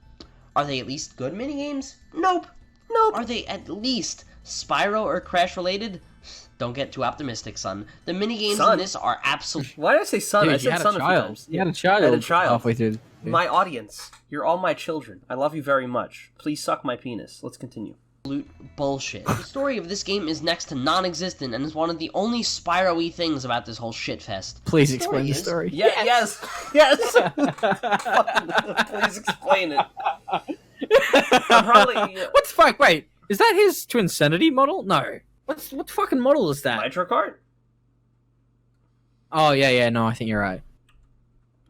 Are they at least good minigames? Nope. Nope. Are they at least Spyro or Crash related? Don't get too optimistic, son. The minigames in this are absolute. Why did I say son? Dude, I said son a few times. You had a child. I had a child. Halfway through. My audience. You're all my children. I love you very much. Please suck my penis. Let's continue. Bullshit. The story of this game is next to non-existent and is one of the only Spyro-y things about this whole shitfest. Please explain the story. Yeah, yes. Please explain it. I'm probably... What the fuck? Wait, is that his Twinsanity model? No. What fucking model is that? Nitro card? Oh, yeah, no, I think you're right.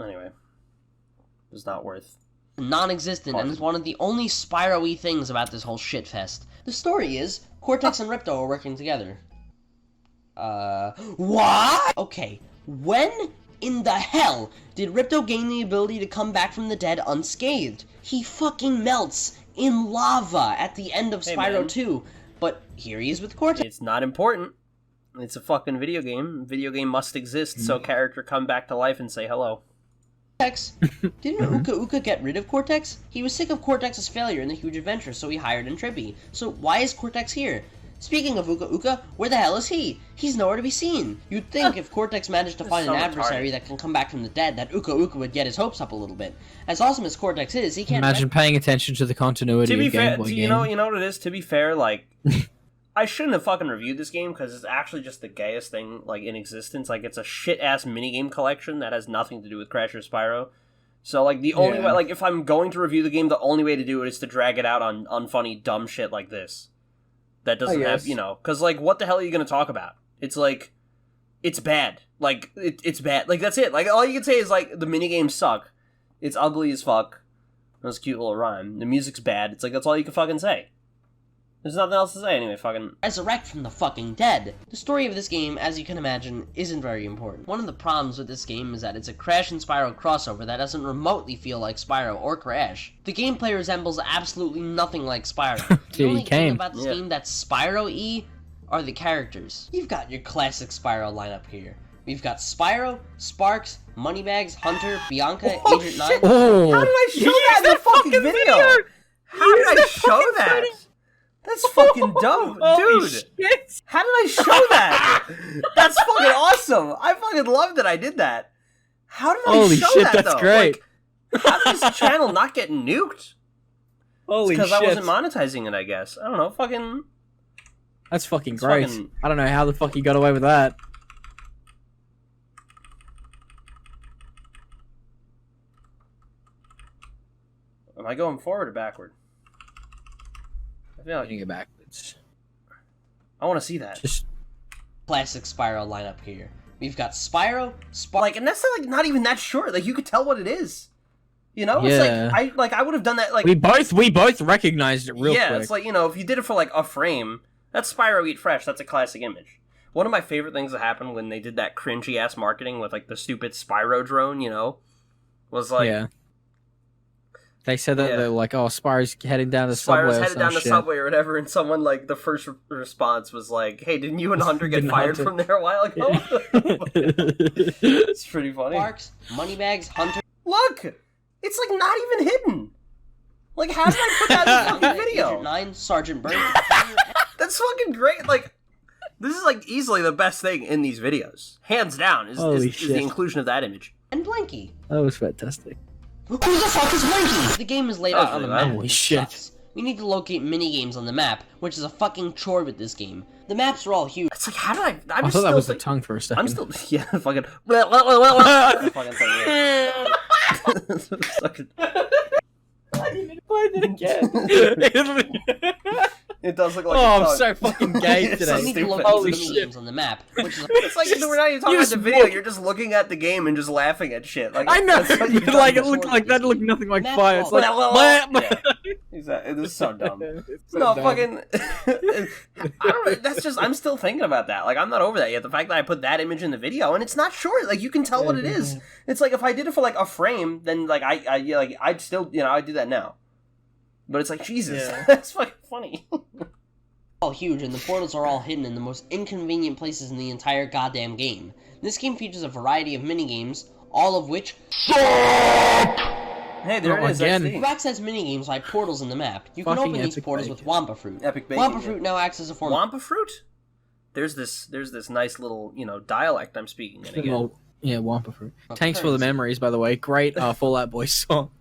Anyway. It's not worth... Non-existent and is one of the only Spyro-y things about this whole shitfest. The story is, Cortex and Ripto are working together. What? Okay, when in the hell did Ripto gain the ability to come back from the dead unscathed? He fucking melts in lava at the end of Spyro 2, but here he is with Cortex. It's not important. It's a fucking video game. Video game must exist so character come back to life and say hello. Didn't Uka Uka get rid of Cortex? He was sick of Cortex's failure in the huge adventure, so he hired Intrippy. So why is Cortex here? Speaking of Uka Uka, where the hell is he? He's nowhere to be seen. You'd think if Cortex managed to find an adversary that can come back from the dead, that Uka Uka would get his hopes up a little bit. As awesome as Cortex is, he can't... Imagine paying attention to the continuity of Gameboy games. You know what it is? To be fair, like... I shouldn't have fucking reviewed this game because it's actually just the gayest thing like in existence. Like it's a shit ass minigame collection that has nothing to do with Crash or Spyro. So like the only way, like if I'm going to review the game, the only way to do it is to drag it out on unfunny dumb shit like this. That doesn't have, you know, because like what the hell are you gonna talk about? It's like, it's bad. Like it's bad. Like that's it. Like all you can say is like the minigames suck. It's ugly as fuck. That's a cute little rhyme. The music's bad. It's like that's all you can fucking say. There's nothing else to say anyway, fucking... Resurrect from the fucking dead. The story of this game, as you can imagine, isn't very important. One of the problems with this game is that it's a Crash and Spyro crossover that doesn't remotely feel like Spyro or Crash. The gameplay resembles absolutely nothing like Spyro. The only thing about this game that's Spyro-y are the characters. You've got your classic Spyro lineup here. We've got Spyro, Sparks, Moneybags, Hunter, Bianca, Agent 9... Oh, how did I show that in the fucking video? How did I show that? That's fucking dumb, dude. Shit. How did I show that? That's fucking awesome. I fucking loved that I did that. How did I show that, that's though? great. Like, how did this channel not get nuked? Holy shit. Because I wasn't monetizing it, I guess. I don't know, fucking... That's fucking great. I don't know how the fuck you got away with that. Am I going forward or backward? I feel like You go backwards. I want to see that. Just classic Spyro lineup here. We've got Spyro, like, and that's not even that short. Like, you could tell what it is. You know, Yeah. it's like I would have done that. Like we both recognized it real quick. Yeah, it's like, you know, if you did it for like a frame, that's Spyro Eat Fresh. That's a classic image. One of my favorite things that happened when they did that cringy ass marketing with like the stupid Spyro drone, you know, was like, yeah. They said that they're like, oh, Spyro's heading down the subway. Spyro's or headed some down the shit. subway or whatever, and someone like the first response was like, "Hey, didn't you and Hunter get fired from there a while ago?" It's pretty funny. Sparks, Moneybags, Hunter. Look, it's like not even hidden. Like, how did I put that in the fucking video? Agent 9, Sergeant Bird. That's fucking great. Like, this is like easily the best thing in these videos, hands down. Is the inclusion of that image. And Blanky. That was fantastic. Who the fuck is Blanky? The game is laid out on the map. Holy shit. Sucks. We need to locate mini-games on the map, which is a fucking chore with this game. The maps are all huge. It's like, how did I... I thought that was the tongue for a second. I'm still... Yeah, fucking... fucking thing, yeah. Fucking... I didn't even play it again. It does look like I'm so fucking gay It's today. so We need to stupid. locate Holy mini-games shit. on the map, which is It's like we're not even talking about the video. walk- You're just looking at the game and just laughing at shit. Like, I know. that's what you've done Like it before. looked like that. Looked nothing like Map fire. It's wall. like Yeah. Exactly. This is so dumb. It's so No, dumb. fucking. I don't. That's just. I'm still thinking about that. Like, I'm not over that yet. The fact that I put that image in the video and it's not short. Like, you can tell what it is. It's like if I did it for like a frame, then like I'd still, you know, I'd do that now. But it's like, Jesus, that's fucking funny. all huge, and the portals are all hidden in the most inconvenient places in the entire goddamn game. This game features a variety of minigames, all of which Hey, there it is. again. XD. you access minigames by portals in the map. You can Fucking open these epic portals bacon. with Wampa Fruit. Epic bacon, Wampa yeah. Fruit now acts as a form Wampa fruit? There's this nice little, you know, dialect I'm speaking in again. Well, yeah, Wampa fruit. Of Thanks for the currency. memories, by the way. Great Fallout Boy song.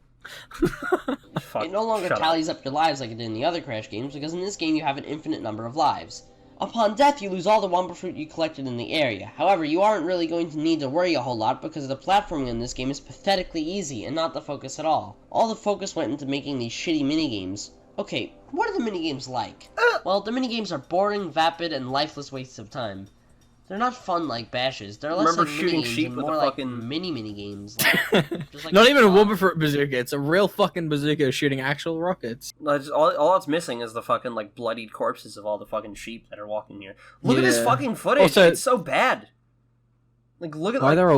Fuck, It no longer shut up. tallies up your lives like it did in the other Crash games, because in this game you have an infinite number of lives. Upon death, you lose all the Wampa Fruit you collected in the area. However, you aren't really going to need to worry a whole lot because the platforming in this game is pathetically easy and not the focus at all. All the focus went into making these shitty minigames. Okay, what are the minigames like? Well, the minigames are boring, vapid, and lifeless wastes of time. They're not fun like bashes. They're less Remember like shooting minigames sheep and with more a like fucking- mini-games. Like, just like Not even a Wampa fruit bazooka. It's a real fucking bazooka shooting actual rockets. All it's missing is the fucking like bloodied corpses of all the fucking sheep that are walking here. Look at this Yeah. fucking footage. Also- It's so bad. Like, look at Why like, they're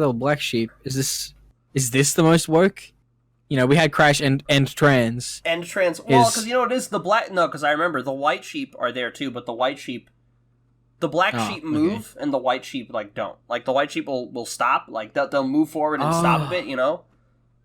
all black sheep? Is this the most woke? You know, we had Crash and trans. and trans. Well, is- because you know it is the black. No, because I remember the white sheep are there too, but the white sheep. The black Oh, sheep move, and the white sheep, like, don't. Like, the white sheep will stop. Like, they'll move forward and stop a Oh. bit, you know?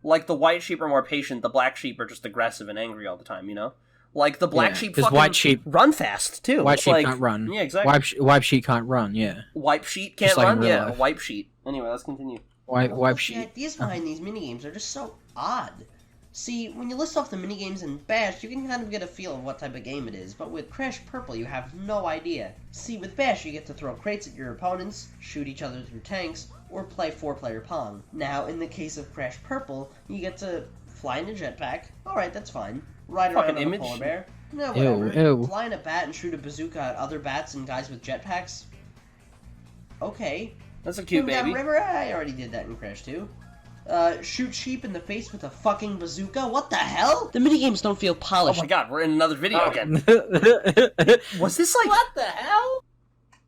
Like, the white sheep are more patient. The black sheep are just aggressive and angry all the time, you know? Like, the black Yeah, sheep 'cause fucking white sheep- run fast, too. White It's sheep like, can't run. Yeah, exactly. Wipe sheep can't run. Yeah. Wipe sheet can't like in run? real Yeah, life. wipe sheet. Anyway, let's continue. Wipe The sheep. ideas behind these minigames are just so odd. See, when you list off the minigames in Bash, you can kind of get a feel of what type of game it is, but with Crash Purple you have no idea. See, with Bash you get to throw crates at your opponents, shoot each other through tanks, or play 4-player Pong. Now, in the case of Crash Purple, you get to fly in a jetpack, alright, that's fine. Ride around on a polar bear, no, whatever. Ew. Fly in a bat and shoot a bazooka at other bats and guys with jetpacks? Okay. That's a cute Swim down baby. river? I already did that in Crash 2. Shoot sheep in the face with a fucking bazooka? What the hell? The minigames don't feel Oh polished. my god, we're in another video again. Was this like... What the hell?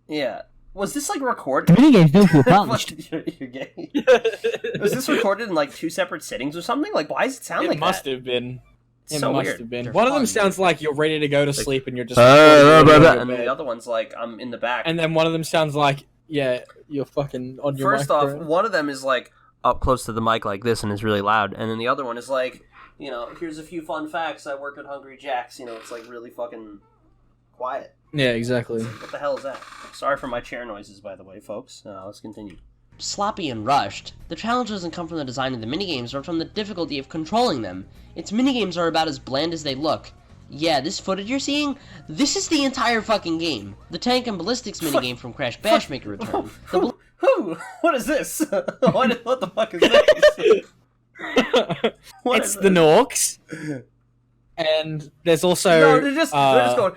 Yeah. Was this like recorded? Minigames don't feel polished. You're gay. Was this recorded in like 2 separate sittings or something? Like, why does it sound like It must that? have been. It's It so must weird. have been. They're One of them fun. sounds like you're ready to go to sleep and you're just. And the other one's like, I'm in the back. And then one of them sounds like, yeah, you're fucking on your First off, microphone. one of them is like up close to the mic like this and is really loud, and then the other one is like, you know, here's a few fun facts. I work at Hungry Jack's. You know, it's like really fucking quiet. Yeah, exactly. What the hell is that? Sorry for my chair noises, by the way, folks. Let's continue. Sloppy and rushed. The challenge doesn't come from the design of the minigames, or from the difficulty of controlling them. Its minigames are about as bland as they look. Yeah, this footage you're seeing, this is the entire fucking game. The tank and ballistics minigame from Crash Bash make a return. Who? What is this? What the fuck is this? It's the Norks. And there's also No, they're just going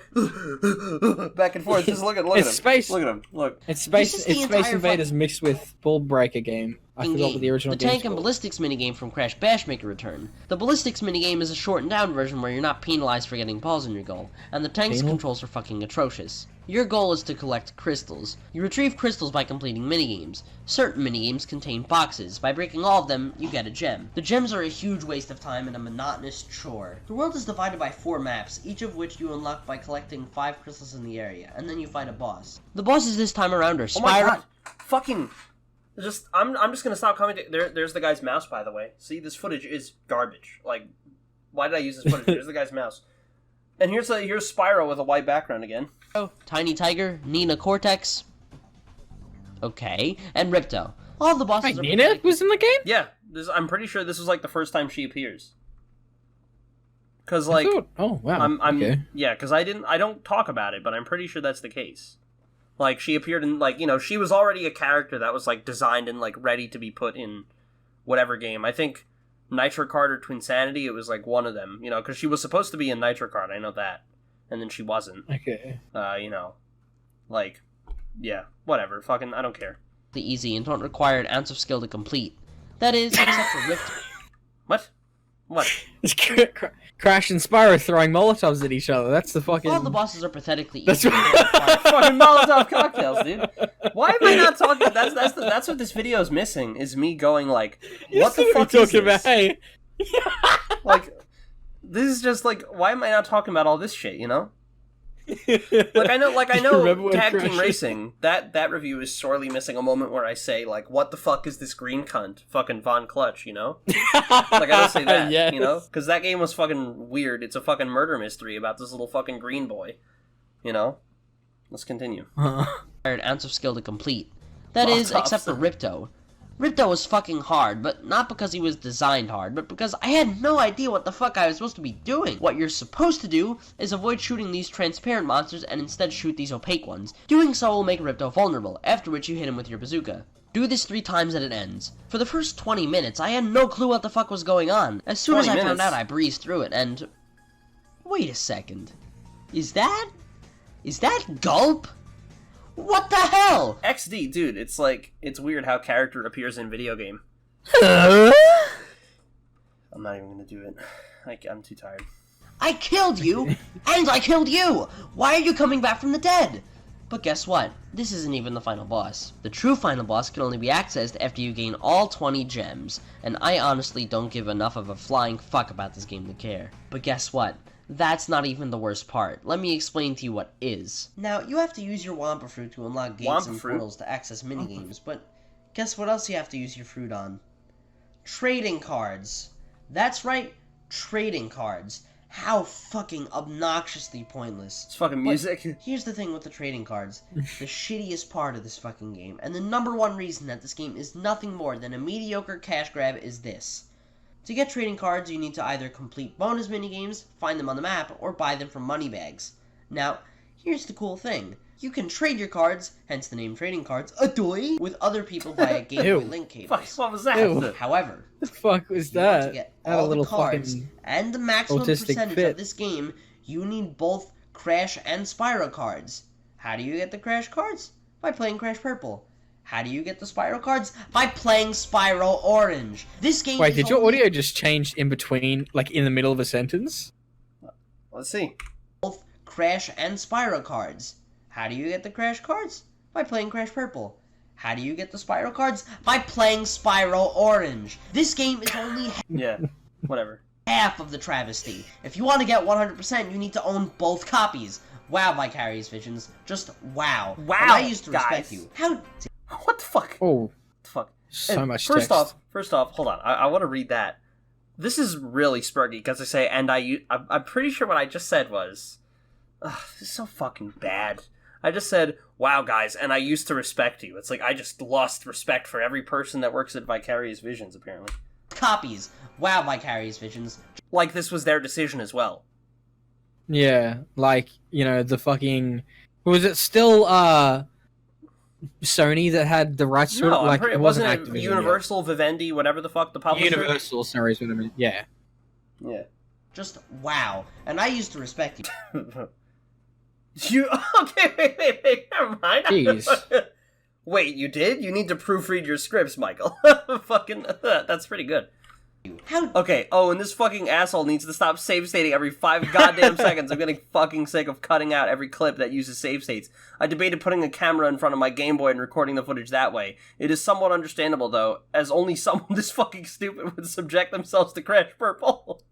back and forth. Just look at It's him. space. Look at him. Look. it's Space This is the it's Space entire Invaders mixed with Ball Breaker game. I forgot what the original The game's tank and called. ballistics minigame from Crash Bash make a return. The ballistics minigame is a shortened down version where you're not penalized for getting balls in your goal, and the tank's Penal? controls are fucking atrocious. Your goal is to collect crystals. You retrieve crystals by completing minigames. Certain minigames contain boxes. By breaking all of them, you get a gem. The gems are a huge waste of time and a monotonous chore. The world is divided by 4 maps, each of which you unlock by collecting 5 crystals in the area, and then you fight a boss. The bosses this time around are Spyro. Oh my god! Fucking. I'm just gonna stop commenting. There's the guy's mouse, by the way. See, this footage is garbage. Like, why did I use this footage? There's the guy's mouse. And here's Spyro with a white background again. Tiny Tiger, Nina Cortex. Okay, and Ripto. All the bosses Wait, are Nina was in the game? Yeah, I'm pretty sure this was like the first time she appears. Cause I like, thought- oh wow. I'm okay. yeah, cause I don't talk about it, but I'm pretty sure that's the case. Like, she appeared in, like, you know, she was already a character that was like designed and like ready to be put in whatever game. I think Nitro Kart or Twinsanity, it was like one of them, you know, because she was supposed to be in Nitro Kart, I know that, and then she wasn't. Okay. You know, like, yeah, whatever, fucking, I don't care. easy and don't require an ounce of skill to complete. That is, except for Rift. What? What? Crash and Spyro throwing Molotovs at each other. That's the fucking. All the bosses are pathetically easy. That's and don't require- Fucking Molotov cocktails, dude. Why am I not talking? That's what this video is missing. Is me going like, what the fuck is talking this? about? Hey. Like, this is just like, why am I not talking about all this shit? You know? Like I know Remember when Tag Team Crash- Racing, that review is sorely missing a moment where I say like, what the fuck is this green cunt? Fucking Von Clutch, you know? Like I don't say that, Yes. you know? Because that game was fucking weird. It's a fucking murder mystery about this little fucking green boy, you know? Let's continue. require an ounce of skill to complete. That is, Molotovs. except for Ripto. Ripto was fucking hard, but not because he was designed hard, but because I had no idea what the fuck I was supposed to be doing. What you're supposed to do is avoid shooting these transparent monsters and instead shoot these opaque ones. Doing so will make Ripto vulnerable, after which you hit him with your bazooka. Do this 3 times and it ends. For the first 20 minutes, I had no clue what the fuck was going on. As soon as 20 I found minutes? out, I breezed through it, and... Wait a second. Is that Gulp? What the hell? XD, dude, it's like, it's weird how character appears in video game. I'm not even gonna do it. I'm too tired. I killed you, and I killed you! Why are you coming back from the dead? But guess what? This isn't even the final boss. The true final boss can only be accessed after you gain all 20 gems, and I honestly don't give enough of a flying fuck about this game to care. But guess what? That's not even the worst part. Let me explain to you what is. Now, you have to use your Wampa Fruit to unlock gates Wampa and Fruit? portals to access minigames, but guess what else you have to use your fruit on? Trading cards. That's right, trading cards. How fucking obnoxiously pointless. It's fucking music. Here's the thing with the trading cards. The shittiest part of this fucking game, and the #1 reason that this game is nothing more than a mediocre cash grab is this. To get trading cards, you need to either complete bonus minigames, find them on the map, or buy them from moneybags. Now, here's the cool thing. You can trade your cards, hence the name trading cards, adoy, with other people via Gameboy link cables. Fuck, what was that? Ew. However, The fuck was if you want to that? get Had a all the little cards fucking and the maximum autistic percentage fit. of this game, you need both Crash and Spyro cards. How do you get the Crash cards? By playing Crash Purple. How do you get the Spyro cards? By playing Spyro Orange. This game Wait, is did your only audio just change in between, like in the middle of a sentence? Let's see. both Crash and Spyro cards. How do you get the Crash cards? By playing Crash Purple. How do you get the Spyro cards? By playing Spyro Orange. This game is only Yeah, whatever. half of the travesty. If you want to get 100%, you need to own both copies. Wow, Vicarious Visions. Just wow. Wow, And I used to guys. respect you. How What the fuck? Oh, What the fuck? so And much First text. off, hold on. I want to read that. This is really spurgy because I say, and I'm pretty sure what I just said was, ugh, this is so fucking bad. I just said, wow, guys, and I used to respect you. It's like I just lost respect for every person that works at Vicarious Visions, apparently. copies? Wow, Vicarious Visions. Like this was their decision as well. Yeah, like, you know, the fucking... Was it still, Sony that had the rights to it? No, Like, it wasn't wasn't Activision Universal, Vivendi, whatever the fuck the yet. publisher. Universal, sorry, is what I mean. Yeah. Yeah. Just wow. And I used to respect you. You okay? Wait. Never mind. Jeez. Wait, you did? You need to proofread your scripts, Michael. Fucking, that's pretty good. How Okay. Oh, and this fucking asshole needs to stop save stating every 5 goddamn seconds. I'm getting fucking sick of cutting out every clip that uses save states. I debated putting a camera in front of my Game Boy and recording the footage that way. It is somewhat understandable though, as only someone this fucking stupid would subject themselves to Crash Purple.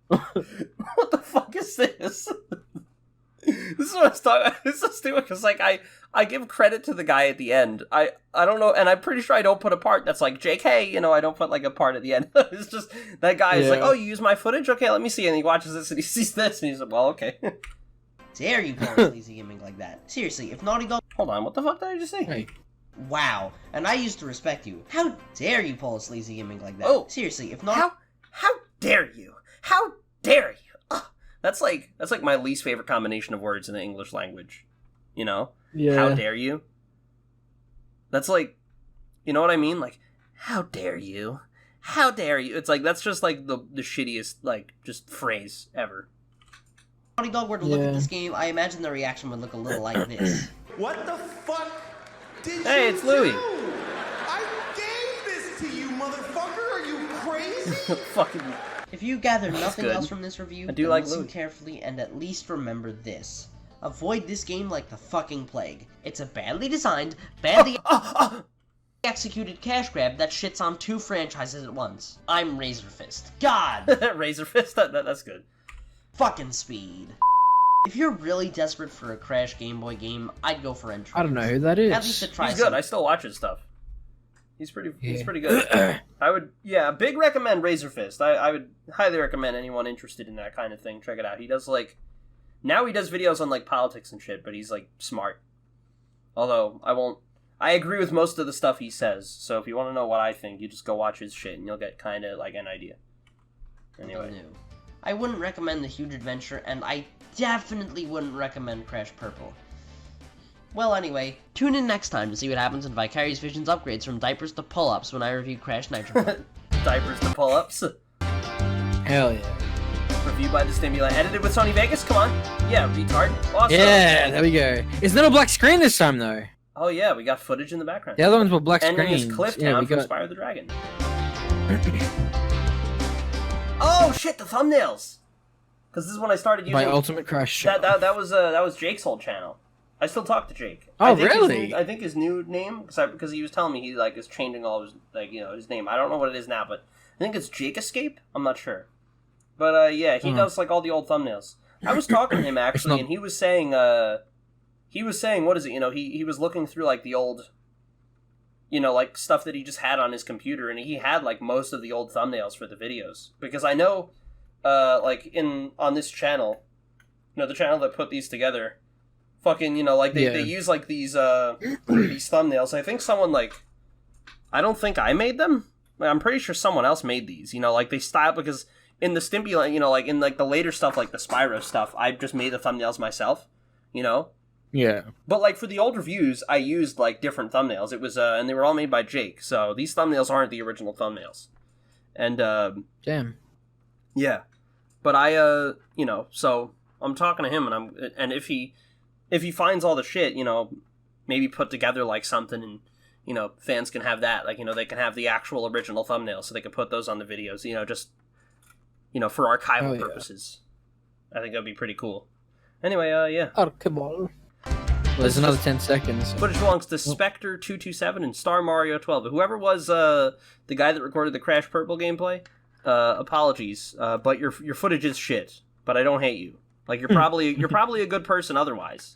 What the fuck is this? This is what I was talking about. It's so stupid because, like, I give credit to the guy at the end. I don't know, and I'm pretty sure I don't put a part that's like, JK, you know, I don't put, like, a part at the end. It's just, that guy is like, oh, you use my footage? Okay, let me see. And he watches this and he sees this and he's like, well, okay. dare you pull a sleazy gimmick like that? Seriously, if Naughty Dog... Hold on, what the fuck did I just say? Hey. Wow. And I used to respect you. How dare you pull a sleazy gimmick like that? Oh. Seriously, if Naughty... How dare you? How dare you? Ugh. That's like my least favorite combination of words in the English language. You know? Yeah. How dare you? That's like, you know what I mean? Like, how dare you? How dare you? It's like, that's just like the shittiest, like, just phrase ever. Naughty Dog were to look Yeah. at this game, I imagine the reaction would look a little like this. What the fuck did Hey, you it's Louis. do? I gave this to you, motherfucker. Are you crazy? Fucking... If you gather nothing good. else from this review, I do then like listen Louis. carefully and at least remember this. Avoid this game like the fucking plague. It's a badly designed, badly executed cash grab that shits on 2 franchises at once. I'm Razor Fist. God! Razor Fist, that's good. Fucking speed. If you're really desperate for a Crash Game Boy game, I'd go for Entry. I don't know who that is. At least to try He's good. some. I still watch his stuff. He's pretty Yeah. good. I would, yeah, big recommend Razor Fist. I would highly recommend anyone interested in that kind of thing. Check it out. He does, like, now he does videos on, like, politics and shit, but he's, like, smart. Although, I agree with most of the stuff he says, so if you want to know what I think, you just go watch his shit and you'll get kind of, like, an idea. Anyway. New. I wouldn't recommend The Huge Adventure, and I definitely wouldn't recommend Crash Purple. Well, anyway, tune in next time to see what happens when Vicarious Visions upgrades from diapers to pull-ups when I review Crash Nitro. Diapers to pull-ups. Hell yeah. Reviewed by the STIMPYLAND. Edited with Sony Vegas? Come on. Yeah, retard. Awesome. Yeah, there we go. It's not a black screen this time, though. Oh, yeah, we got footage in the background. The other ones were black Ending screens. is Cliff Yeah, Town we from got... Spyro the Dragon. Oh, shit, the thumbnails! Because this is when I started using... My Ultimate Crash Channel. That was Jake's old channel. I still talk to Jake. Oh, I think really? I think his new name, because he was telling me he, like, is changing all his, like, you know, his name. I don't know what it is now, but I think it's Jake Escape? I'm not sure. But, yeah, he does, like, all the old thumbnails. I was talking to him, actually, and he was saying, what is it, you know, he was looking through, like, the old, you know, like, stuff that he just had on his computer, and he had, like, most of the old thumbnails for the videos. Because I know, like, on this channel, you know, the channel that put these together, fucking, you know, like, they use, like, these thumbnails. I think someone, like, I don't think I made them, Like, I'm pretty sure someone else made these. You know, like they style because in the Stimpyland, you know, like in like the later stuff, like the Spyro stuff, I just made the thumbnails myself. You know. Yeah. But like for the old reviews, I used like different thumbnails. It was and they were all made by Jake. So these thumbnails aren't the original thumbnails. And damn. Yeah. But I you know, so I'm talking to him and if he finds all the shit, you know, maybe put together like something and you know, fans can have that. Like, you know, they can have the actual original thumbnails so they can put those on the videos, you know, just you know, for archival purposes. I think that'd be pretty cool. Anyway, yeah. Archival. Well, there's another 10 seconds. Footage belongs to Spectre227 and Star Mario 12. Whoever was the guy that recorded the Crash Purple gameplay, apologies, but your footage is shit. But I don't hate you. Like you're probably a good person otherwise.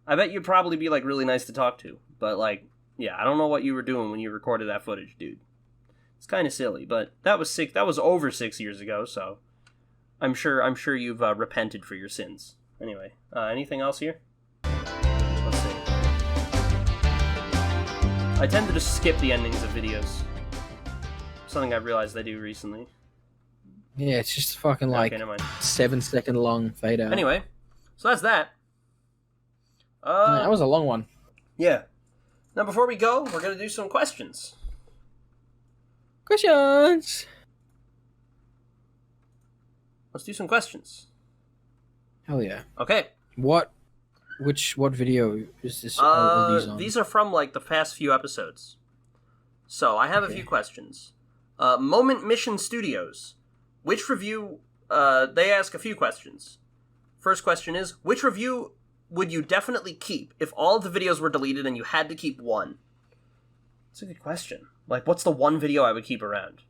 I bet you'd probably be like really nice to talk to. But like, yeah, I don't know what you were doing when you recorded that footage, dude. It's kind of silly, but that was over 6 years ago, so I'm sure you've repented for your sins. Anyway, anything else here? Let's see. I tend to just skip the endings of videos. Something I've realized I do recently. Yeah, it's just fucking like 7-second long fade out. Anyway, so that's that. That was a long one. Yeah. Now before we go, we're gonna do some questions. Questions! Let's do some questions. Hell yeah. Okay. What video is this? Are these on? These are from like the past few episodes. So I have a few questions. Moment Mission Studios. Which review? They ask a few questions. First question is, which review would you definitely keep if all of the videos were deleted and you had to keep one? That's a good question. Like, what's the one video I would keep around?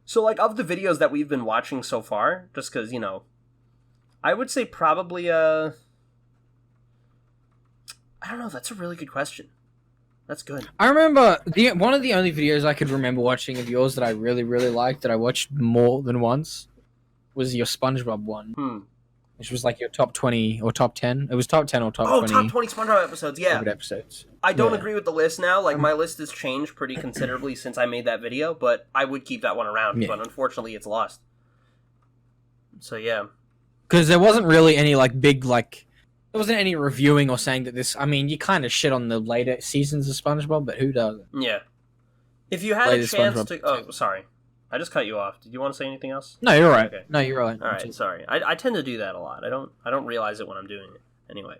So, like, of the videos that we've been watching so far, just because, you know, I would say probably, I don't know, that's a really good question. That's good. I remember, one of the only videos I could remember watching of yours that I really, really liked, that I watched more than once, was your SpongeBob one. Which was like your top 20 or top 10. It was top 10 or top 20. Oh, top 20 SpongeBob episodes, yeah. Episodes. I don't agree with the list now. Like, my list has changed pretty considerably since I made that video, but I would keep that one around. Yeah. But unfortunately, it's lost. So, yeah. Because there wasn't really any, like, big, like... There wasn't any reviewing or saying that this... I mean, you kind of shit on the later seasons of SpongeBob, but who doesn't? Yeah. If you had a chance to... Oh, sorry. I just cut you off. Did you want to say anything else? No, you're right. Okay. No, you're right. All right, sorry. I tend to do that a lot. I don't realize it when I'm doing it. Anyway.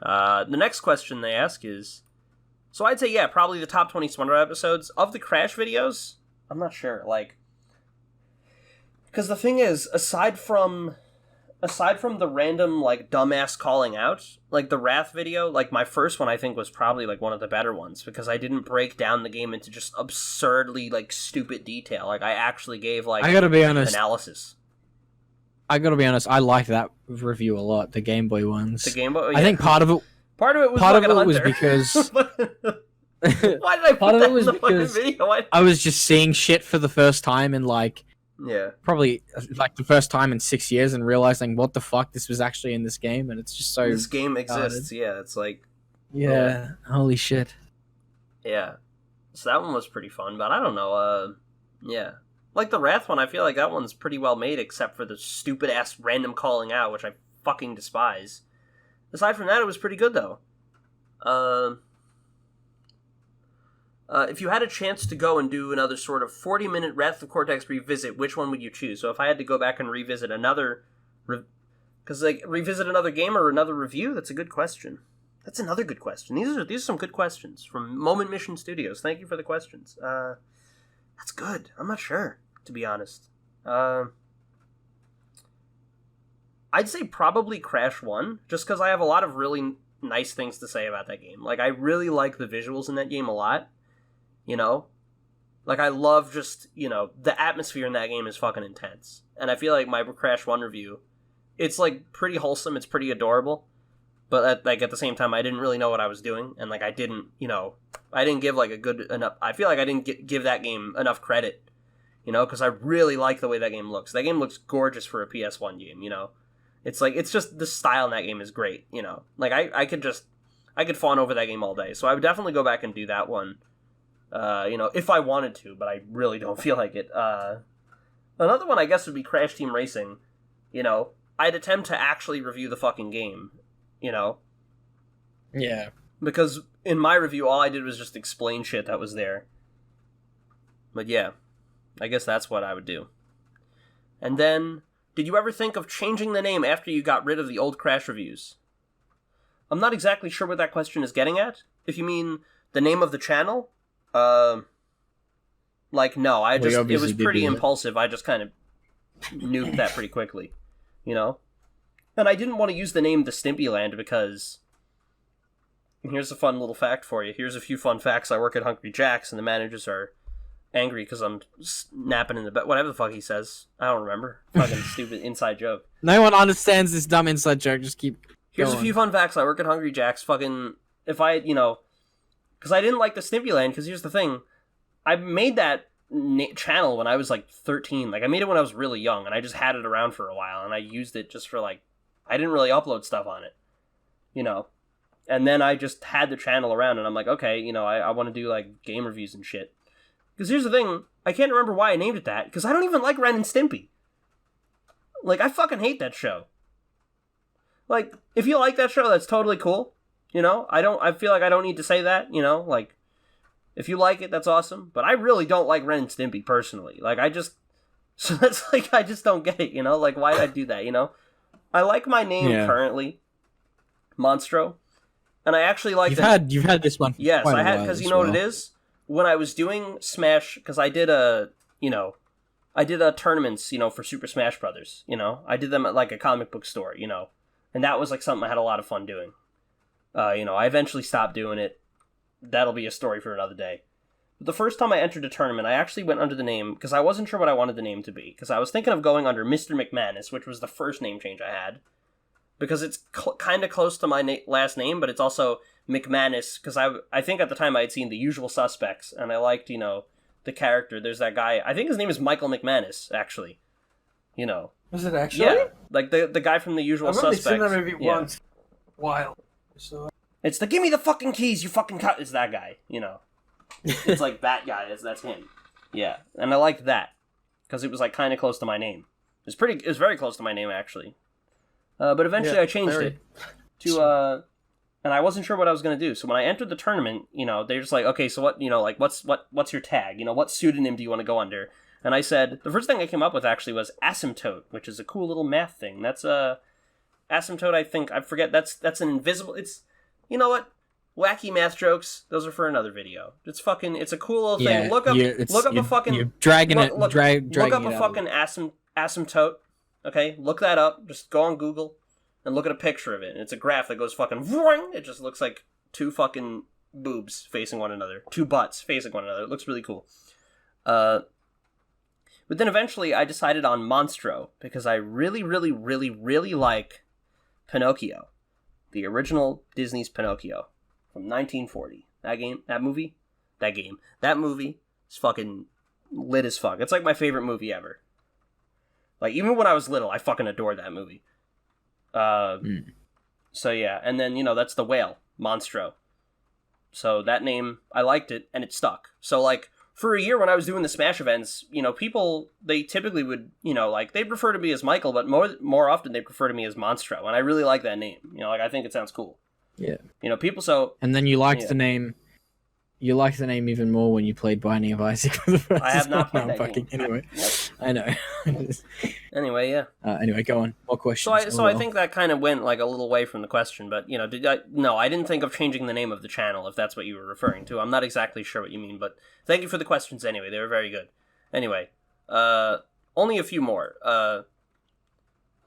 The next question they ask is... So I'd say, yeah, probably the top 20 SpongeBob episodes. Of the Crash videos, I'm not sure. Like... Because the thing is, aside from the random, like, dumbass calling out, like, the Wrath video, like, my first one, I think, was probably, like, one of the better ones, because I didn't break down the game into just absurdly, like, stupid detail. Like, I actually gave, like, I gotta be honest, analysis. I gotta be honest, I liked that review a lot, the Game Boy ones. The Game Boy? Yeah. I think part of it was because... Why did I put that in the fucking video? I was just seeing shit for the first time and, like... Yeah. Probably, like, the first time in 6 years and realizing what the fuck this was actually in this game, and it's just so... This game exists, yeah, it's like... Yeah, holy shit. Yeah. So that one was pretty fun, but I don't know, yeah. Like, the Wrath one, I feel like that one's pretty well made, except for the stupid-ass random calling out, which I fucking despise. Aside from that, it was pretty good, though. If you had a chance to go and do another sort of 40-minute Wrath of Cortex revisit, which one would you choose? So if I had to go back and revisit another... revisit another game or another review? That's a good question. That's another good question. These are some good questions from Moment Mission Studios. Thank you for the questions. That's good. I'm not sure, to be honest. I'd say probably Crash 1, just because I have a lot of really nice things to say about that game. Like, I really like the visuals in that game a lot. You know? Like, I love just, you know, the atmosphere in that game is fucking intense. And I feel like my Crash 1 review, it's, like, pretty wholesome, it's pretty adorable. But, at the same time, I didn't really know what I was doing. And, like, I didn't, you know, I didn't give, like, a good enough... I feel like I didn't give that game enough credit, you know? Because I really like the way that game looks. That game looks gorgeous for a PS1 game, you know? It's, like, it's just... The style in that game is great, you know? Like, I could fawn over that game all day. So I would definitely go back and do that one. if I wanted to, but I really don't feel like it. Another one, I guess, would be Crash Team Racing. I'd attempt to actually review the fucking game, Yeah. Because in my review, all I did was just explain shit that was there. But yeah, I guess that's what I would do. And then, did you ever think of changing the name after you got rid of the old Crash reviews? I'm not exactly sure what that question is getting at. If you mean the name of the channel, no, it was pretty impulsive. I just kind of nuked that pretty quickly, And I didn't want to use the name The Stimpyland because, here's a fun little fact for you. Here's a few fun facts. I work at Hungry Jack's, and the managers are angry because I'm napping in the bed. Whatever the fuck he says. I don't remember. Fucking stupid inside joke. No one understands this dumb inside joke. Just keep Here's going. a few fun facts. I work at Hungry Jack's. Fucking, if I, because I didn't like the Stimpyland, because here's the thing. I made that channel when I was, 13. I made it when I was really young, and I just had it around for a while, and I used it just for, I didn't really upload stuff on it, And then I just had the channel around, and I'm like, okay, I want to do, game reviews and shit. Because here's the thing, I can't remember why I named it that, because I don't even like Ren and Stimpy. I fucking hate that show. If you like that show, that's totally cool. I feel like I don't need to say that, if you like it, that's awesome. But I really don't like Ren and Stimpy, personally. So that's, I just don't get it, why did I do that, I like my name currently, MONSTRO, and I actually like You've had this one. Yes, I had, because you know what it is? When I was doing Smash, because I did tournaments, for Super Smash Brothers, I did them at, a comic book store, and that was, something I had a lot of fun doing. I eventually stopped doing it. That'll be a story for another day. But the first time I entered a tournament, I actually went under the name, because I wasn't sure what I wanted the name to be, because I was thinking of going under Mr. McManus, which was the first name change I had, because it's kind of close to my last name, but it's also McManus, because I think at the time I had seen The Usual Suspects, and I liked, the character. There's that guy, I think his name is Michael McManus, actually. Was it actually? Yeah, the guy from The Usual Suspects. I've only seen that movie once. While. So. It's the "Give me the fucking keys, you fucking cut." It's that guy, It's that guy. That's him. Yeah, and I liked that because it was kind of close to my name. It was very close to my name actually. But eventually I changed it to and I wasn't sure what I was gonna do. So when I entered the tournament, they're just like, okay, so what, what's your tag? What pseudonym do you want to go under? And I said the first thing I came up with actually was Asymptote, which is a cool little math thing. That's Asymptote. I forget. That's an invisible. It's. You know what? Wacky math jokes. Those are for another video. It's a cool little thing. Look up a fucking. You're dragging it. Look up a fucking asymptote. Okay, look that up. Just go on Google and look at a picture of it. And it's a graph that goes fucking. It just looks like two fucking boobs facing one another, two butts facing one another. It looks really cool. But then eventually I decided on MONSTRO because I really, really, really, really like Pinocchio. The original Disney's Pinocchio from 1940. That movie is fucking lit as fuck. It's my favorite movie ever. Even when I was little, I fucking adored that movie. So yeah, and then, that's the whale, MONSTRO. So that name, I liked it, and it stuck. So, for a year when I was doing the Smash events, people, they typically would, they'd refer to me as Michael, but more often they'd refer to me as MONSTRO, and I really like that name. I think it sounds cool. Yeah. People, so... And then you liked the name... You liked the name even more when you played Binding of Isaac for the first time. I have not played that game. Anyway, Yep. I know. Anyway, yeah. Anyway, go on. More questions. So I think that kind of went a little away from the question, but I didn't think of changing the name of the channel if that's what you were referring to. I'm not exactly sure what you mean, but thank you for the questions anyway. They were very good. Anyway, only a few more. I'll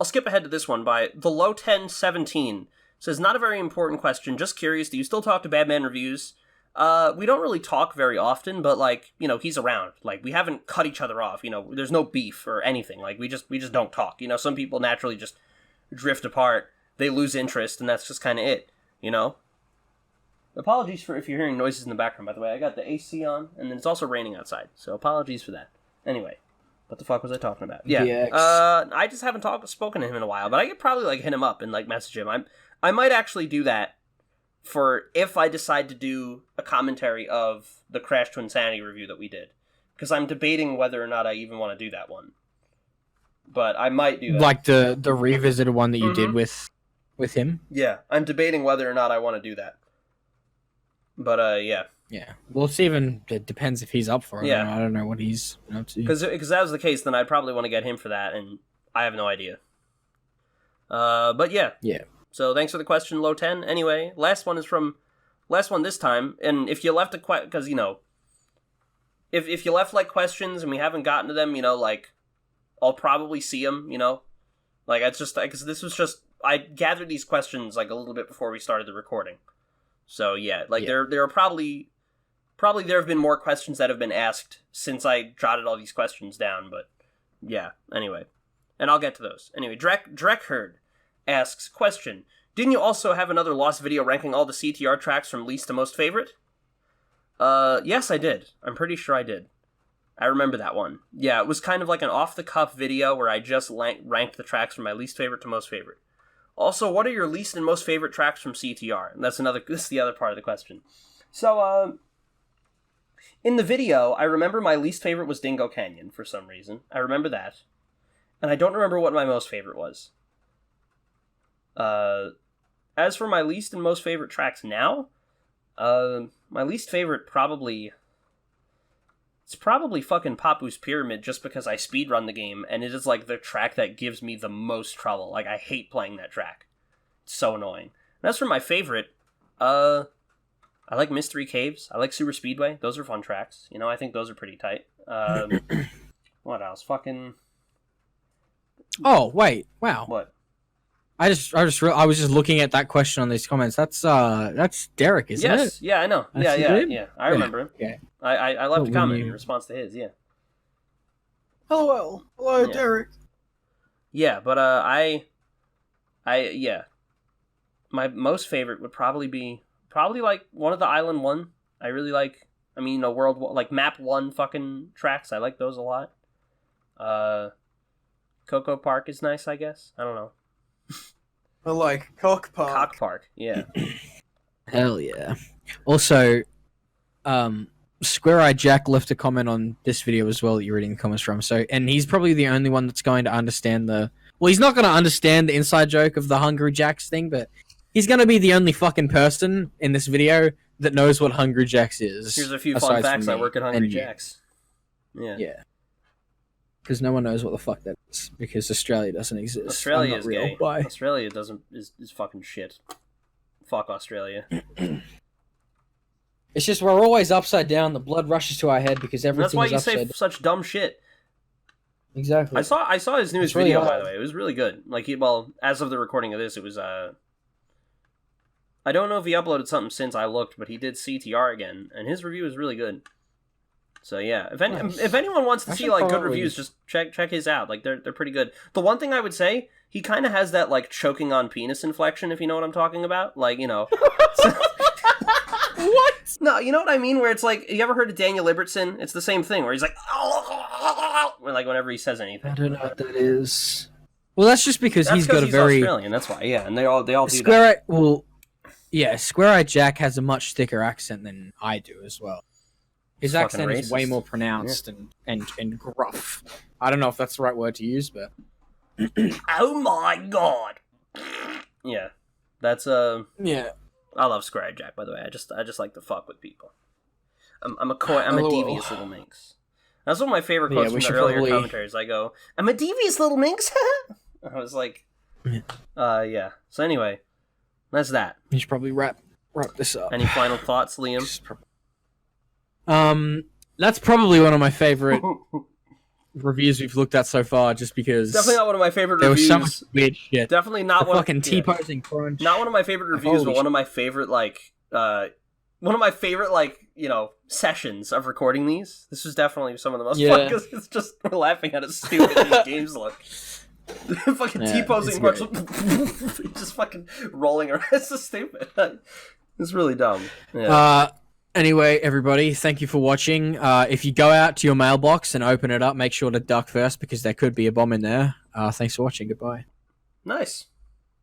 skip ahead to this one by the Low 1017 says, not a very important question. Just curious. Do you still talk to Badman Reviews? We don't really talk very often, but he's around. We haven't cut each other off. There's no beef or anything. We just don't talk. Some people naturally just drift apart. They lose interest, and that's just kind of it. Apologies for if you're hearing noises in the background. By the way, I got the AC on, and then it's also raining outside. So apologies for that. Anyway, what the fuck was I talking about? Yeah, I just haven't spoken to him in a while, but I could probably hit him up and message him. I might actually do that for if I decide to do a commentary of the Crash to Insanity review that we did. Because I'm debating whether or not I even want to do that one. But I might do that. Like the revisited one that you did with him? Yeah, I'm debating whether or not I want to do that. But, yeah. Yeah. Well, it's even... It depends if he's up for it. Yeah. I don't know what he's up to. Because if that was the case, then I'd probably want to get him for that, and I have no idea. But, yeah. Yeah. So, thanks for the question, Low 10. Anyway, last one this time, and if you left a question... Because, you know... If you left, like, questions and we haven't gotten to them, you know, like... I'll probably see them, you know? Like, it's just... Because this was just... I gathered these questions, like, a little bit before we started the recording. So, yeah. Like, there are probably there have been more questions that have been asked since I jotted all these questions down, but... Yeah, anyway. And I'll get to those. Anyway, Drekherd asks, question, didn't you also have another Lost video ranking all the CTR tracks from least to most favorite? Yes, I did. I'm pretty sure I did. I remember that one. Yeah, it was kind of like an off-the-cuff video where I just ranked the tracks from my least favorite to most favorite. Also, what are your least and most favorite tracks from CTR? And this is the other part of the question. So, in the video, I remember my least favorite was Dingo Canyon for some reason. I remember that. And I don't remember what my most favorite was. As for my least and most favorite tracks now, my least favorite it's probably fucking Papu's Pyramid, just because I speedrun the game, and it is, like, the track that gives me the most trouble. Like, I hate playing that track. It's so annoying. And as for my favorite, I like Mystery Caves. I like Super Speedway. Those are fun tracks. You know, I think those are pretty tight. What else? Fucking... Oh, wait. Wow. What? I was just looking at that question on these comments. That's Derek, isn't it? Yes, yeah, I know. That's Yeah. I remember him. Yeah. I left a comment in response to his, yeah. Hello, Derek. Yeah, but yeah. My most favorite would probably like one of the Island 1. I really like, World, like Map 1 fucking tracks. I like those a lot. Coco Park is nice, I guess. I don't know. I like Cock Park. Cock Park, yeah. Hell yeah. Also, Square Eye Jack left a comment on this video as well that you're reading the comments from. So, and he's probably the only one that's going to understand he's not going to understand the inside joke of the Hungry Jacks thing, but he's going to be the only fucking person in this video that knows what Hungry Jacks is. Here's a few fun facts. I work at Hungry Jacks. Yeah. Yeah. Because no one knows what the fuck that is, because Australia doesn't exist. Australia is real. gay. Bye. Australia is fucking shit. Fuck Australia. It's just we're always upside down. The blood rushes to our head because everything That's why is you upside say such dumb shit. Exactly. I saw his newest really video, hard. by the way. It was really good. Like, as of the recording of this, it was, I don't know if he uploaded something since I looked, but he did CTR again, and his review is really good. So yeah, if anyone wants to see like good reviews, just check his out. Like they're pretty good. The one thing I would say, he kind of has that like choking on penis inflection, if you know what I'm talking about. Like, you know. What? No, you know what I mean? Where it's like, you ever heard of Daniel Ibbotson? It's the same thing, where he's like, like whenever he says anything. I don't know what that is. Well, that's just because he's got a very Australian. That's why. Yeah, and they all do Square that. Square Eye Jack has a much thicker accent than I do as well. His accent is way more pronounced and gruff. I don't know if that's the right word to use, but oh my god. Yeah. That's yeah. I love Square Eye Jack, by the way. I just like to fuck with people. I'm a devious little minx. That's one of my favorite quotes from the earlier commentaries. I go, I'm a devious little minx. I was like, yeah. So anyway, that's that. You should probably wrap this up. Any final thoughts, Liam? That's probably one of my favorite reviews we've looked at so far, just because definitely not one of my favorite reviews. There was so much weird shit. Definitely not one. Fucking T-posing crunch. Not one of my favorite reviews, but one of my favorite sessions of recording these. This was definitely some of the most fun because it's just we're laughing at how stupid these games look. Fucking T-posing crunch, just fucking rolling around. It's so stupid. It's really dumb. Yeah. Anyway, everybody, thank you for watching. If you go out to your mailbox and open it up, make sure to duck first because there could be a bomb in there. Thanks for watching. Goodbye. Nice.